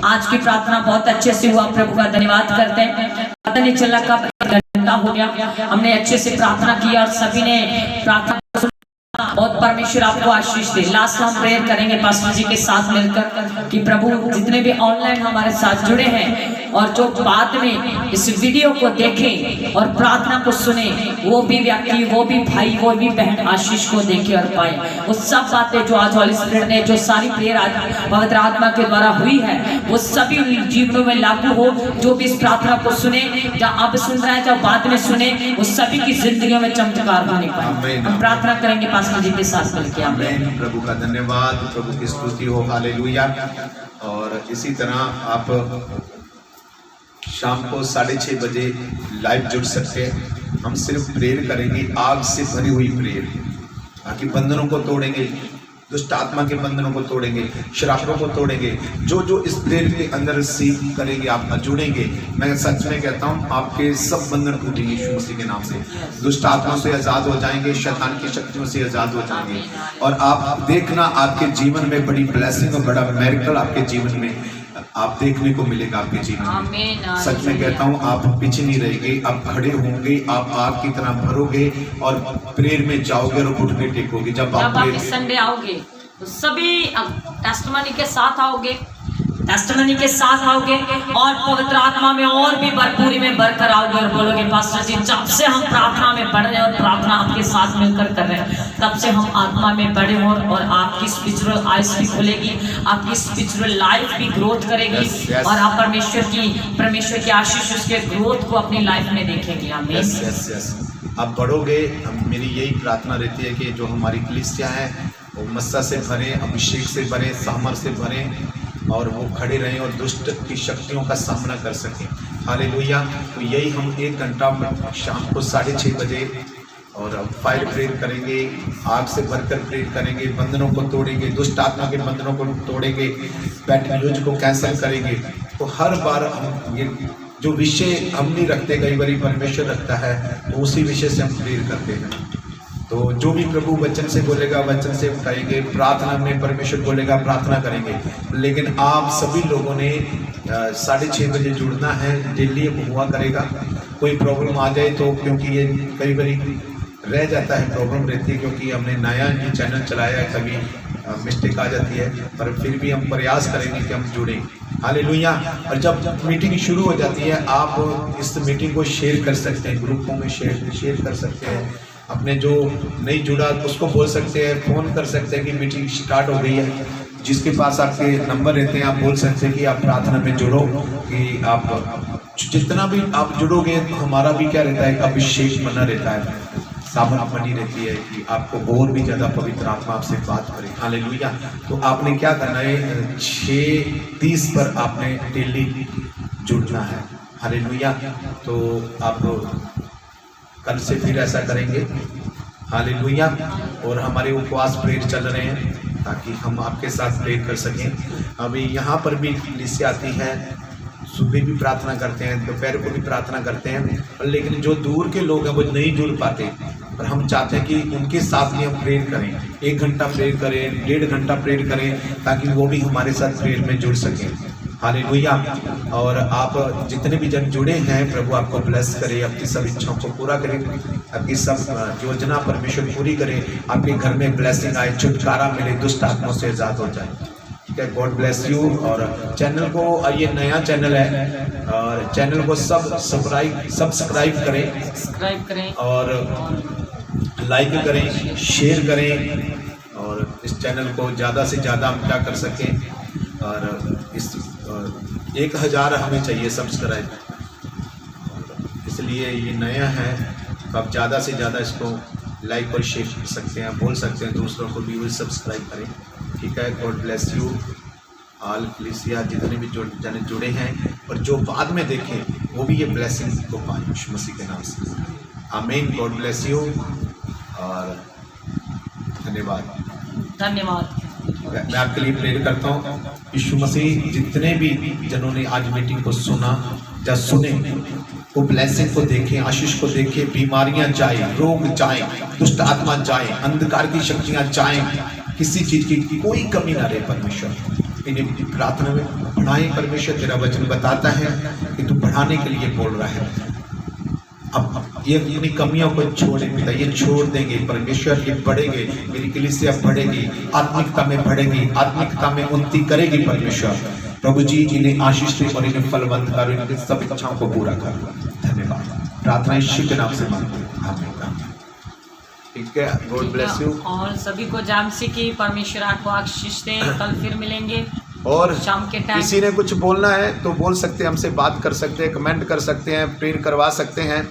आज की प्रार्थना बहुत अच्छे से हुआ, प्रभु का धन्यवाद करते हैं। पता नहीं चला कब घंटा हो गया, हमने अच्छे से प्रार्थना किया और सभी ने प्रार्थना, बहुत परमेश्वर आपको आशीष दे। लास्ट हम प्रेयर करेंगे पास्टर जी के साथ मिलकर कि प्रभु जितने भी ऑनलाइन हमारे साथ जुड़े हैं और जो बाद में इस वीडियो को देखें और प्रार्थना को सुने, वो भी व्यक्ति, वो भी भाई, वो भी बहन आशीष को देखे और पाए। वो सब बातें जो आज हॉली स्पिरिट ने, जो सारी प्रेयर आज पवित्र आत्मा के द्वारा हुई है, वो सभी जीवनों में लागू हो। जो भी इस प्रार्थना को सुने, जब अब सुन रहे हैं, जब बाद में सुने, वो सभी की जिंदगियों में चमत्कार होने पाए। हम प्रार्थना करेंगे पास्टर जी के साथ मिलकर। आमीन। प्रभु का धन्यवाद, प्रभु की स्तुति हो। हालेलुया। और इसी तरह आप शाम को 6:30 बजे लाइव जुड़ सकते हैं। हम सिर्फ प्रेयर करेंगे, आग से भरी हुई प्रेयर, ताकि बंधनों को तोड़ेंगे, दुष्ट आत्मा के बंधनों को तोड़ेंगे, शराबों को तोड़ेंगे। जो जो इस प्रेयर के अंदर रिसीव करेंगे, आप जुड़ेंगे, मैं सच में कहता हूँ आपके सब बंधन टूटेंगे यीशु मसीह के नाम से। दुष्ट आत्मा से आजाद हो जाएंगे, शैतान की शक्तियों से आजाद हो जाएंगे, और आप देखना आपके जीवन में बड़ी ब्लेसिंग और बड़ा मिरेकल आपके जीवन में आप देखने को मिलेगा आपके जीवन में। सच में कहता हूँ आप पीछे नहीं रहेंगे, आप खड़े होंगे, आप आग की तरह भरोगे और प्रेयर में जाओगे और घुटने टेकोगे। जब आप इस संडे आओगे तो सभी टेस्टिमनी के साथ आओगे, टेस्टिमनी के साथ आओगे और पवित्र आत्मा में और भी भरपूरी में भरकर आओगे और बोलोगे पास्टर जी जब से हम प्रार्थना में बढ़ रहे हैं और प्रार्थना आपके साथ मिलकर कर रहे हैं तब से हम आत्मा में बढ़े हो, और आपकी स्पिरिचुअल आइज भी खुलेगी, आपकी स्पिरिचुअल लाइफ भी ग्रोथ करेगी। yes. और आप परमेश्वर की आशीष उसके ग्रोथ को अपनी लाइफ में देखेंगे। आमीन। यस आप बढ़ोगे। मेरी यही प्रार्थना रहती है कि जो हमारी कलीसिया है वो मस्सा से भरे, अभिषेक से भरे, सामर से भरे, और वो खड़े रहें और दुष्ट की शक्तियों का सामना कर सकें। हालेलुया। तो यही हम 1 घंटा शाम को 6:30 बजे और फायर प्रेयर करेंगे, आग से भरकर प्रेयर करेंगे, बंधनों को तोड़ेंगे, दुष्ट आत्मा के बंधनों को तोड़ेंगे, बैड न्यूज को कैंसिल करेंगे। तो हर बार हम ये जो विषय हम नहीं रखते, कई बार परमेश्वर रखता है, तो उसी विषय से हम प्रेयर करते हैं। तो जो भी प्रभु वचन से बोलेगा वचन से करेंगे, प्रार्थना में परमेश्वर बोलेगा प्रार्थना करेंगे। लेकिन आप सभी लोगों ने 6:30 बजे जुड़ना है, डेली हुआ करेगा। कोई प्रॉब्लम आ जाए तो, क्योंकि ये कई बार रह जाता है, प्रॉब्लम रहती है, क्योंकि हमने नया ये चैनल चलाया है, कभी मिस्टेक आ जाती है, पर फिर भी हम प्रयास करेंगे कि हम जुड़ें। हालेलुया। और जब मीटिंग शुरू हो जाती है आप इस मीटिंग को शेयर कर सकते हैं, ग्रुपों में शेयर कर सकते हैं, अपने जो नहीं जुड़ा उसको बोल सकते हैं, फ़ोन कर सकते हैं कि मीटिंग स्टार्ट हो गई है। जिसके पास आपके नंबर रहते हैं आप बोल सकते हैं कि आप प्रार्थना में जुड़ो, कि आप जितना भी आप जुड़ोगे तो हमारा भी क्या रहता है, अभिषेक बना रहता है, सामर्थ बनी रहती है कि आपको और भी ज़्यादा पवित्र आत्मा आपसे बात करे। हालेलुया। तो आपने क्या करना है, 6:30 पर आपने डेली जुड़ना है। हालेलुया। तो आप कल से फिर ऐसा करेंगे। हालेलुया। और हमारे उपवास प्रेयर चल रहे हैं ताकि हम आपके साथ प्रेयर कर सकें। अभी यहाँ पर भी लिस्ट आती है, सुबह भी प्रार्थना करते हैं, दोपहर को भी प्रार्थना करते हैं, लेकिन जो दूर के लोग हैं वो नहीं जुड़ पाते, पर हम चाहते हैं कि उनके साथ भी हम प्रेयर करें, 1 घंटा प्रेयर करें, 1.5 घंटा प्रेयर करें, ताकि वो भी हमारे साथ प्रेयर में जुड़ सकें। हालेलुया। और आप जितने भी जन जुड़े हैं, प्रभु आपको ब्लेस करे, आपकी सब इच्छाओं को पूरा करे, आपकी सब योजना परमेश्वर पूरी करे, आपके घर में ब्लेसिंग आए, छुटकारा मिले, दुष्ट आत्माओं से आजाद हो जाए। ठीक है, गॉड ब्लेस यू। और चैनल को, ये नया चैनल है, और चैनल को सब्सक्राइब करें और लाइक करें, शेयर करें, और इस चैनल को ज़्यादा से ज़्यादा हम क्या कर सकें, और इस 1000 हमें चाहिए सब्सक्राइब, इसलिए ये नया है, तो आप ज़्यादा से ज़्यादा इसको लाइक और शेयर कर सकते हैं, बोल सकते हैं दूसरों को भी वो सब्सक्राइब करें। ठीक है, गॉड ब्लेस यू ऑल कलीसिया, जितने भी जने जुड़े हैं और जो बाद में देखें वो भी ये ब्लेसिंग को पाएं यीशु मसीह के नाम से। आमीन। गॉड ब्लेस यू और धन्यवाद। मैं आपके लिए प्रेयर करता हूँ। यीशु मसीह जितने भी जनों ने आज मीटिंग को सुना या सुने, वो ब्लेसिंग को देखें, आशीष को देखें, बीमारियां जाए, रोग जाए, दुष्ट आत्मा जाए, अंधकार की शक्तियां जाए, किसी चीज की कोई कमी ना रहे। परमेश्वर इन्हें प्रार्थना में बढ़ाएं। परमेश्वर तेरा वचन बताता है कि तू बढ़ाने के लिए बोल रहा है। अब ये अपनी कमियों को छोड़े पिता, ये छोड़ देंगे परमेश्वर, ये बढ़ेंगे, मेरी कलीसिया बढ़ेगी, आत्मिकता में बढ़ेगी, आत्मिकता में उन्नति करेगी। परमेश्वर प्रभु जी इन्हें आशीष दे और इन्हें फलवंत करो, इनकी सब इच्छाओं को पूरा करो। धन्यवाद। प्रार्थना यीशु के नाम से मांगते हैं, आमीन। ठीक है, गॉड ब्लेस यू। और सभी को जामसी की परमेश्वर आपको आशीष दे। कल फिर मिलेंगे और शाम के टाइम। किसी ने कुछ बोलना है तो बोल सकते हैं, हमसे बात कर सकते हैं, कमेंट कर सकते हैं, प्रेयर करवा सकते हैं।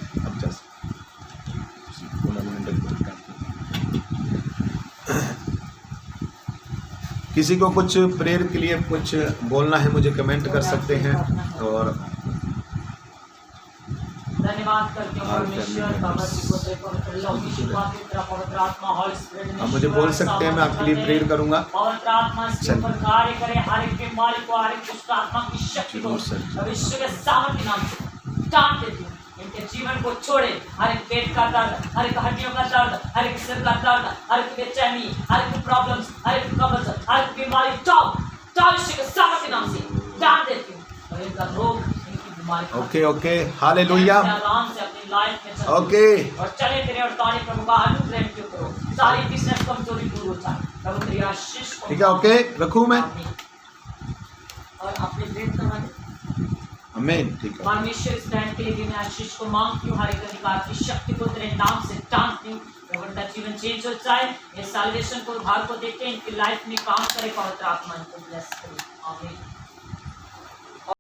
किसी को कुछ प्रेयर के लिए कुछ बोलना है, मुझे कमेंट कर सकते हैं। और धन्यवाद करते हैं परमेश्वर बाबा जी को पवित्र लौकी की पवित्र पवित्र आत्मा हॉल स्पिरिट आप मुझे बोल सकते हैं, मैं आपके लिए प्रेयर करूंगा। पवित्र आत्मा इसके ऊपर कार्य करे, हर एक बीमारी को, हर एक दुष्ट आत्मा की शक्ति को भविष्य के सामर्थ्य नाम से डांट देती हूँ। इनके जीवन को छोड़े, हर एक पेट का दर्द, हर एक हड्डियों का दर्द, हर एक सिर का दर्द, हर एक बेचैनी, हर एक प्रॉब्लम्स, हर एक कब्ज, हर एक बीमारी भविष्य के सामर्थ्य नाम से डांट देती हूँ। और इनका रोग, इनकी बीमारी ओके हालेलुया। आराम से अपनी लाइफ में चलो। ओके और चले तेरे और ताने प्रभु का अनुग्रह के करो, सारी बिजनेस कमजोरी दूर हो जाए, प्रभु तेरी आशीष को। ठीक है, ओके रखूं मैं। और अपने प्रेम करवा दे। आमीन। ठीक है, परमेश्वर इस टाइम के लिए भी मैं आशीष को मांगती हूँ, हर एक अधिकार की शक्ति को तेरे नाम से टांगती हूँ। प्रभु उनका जीवन चेंज हो जाए, ये साल्वेशन को, उद्धार को देख के इनकी लाइफ में काम करे, पवित्र आत्मा इनको ब्लेस करे। आमीन।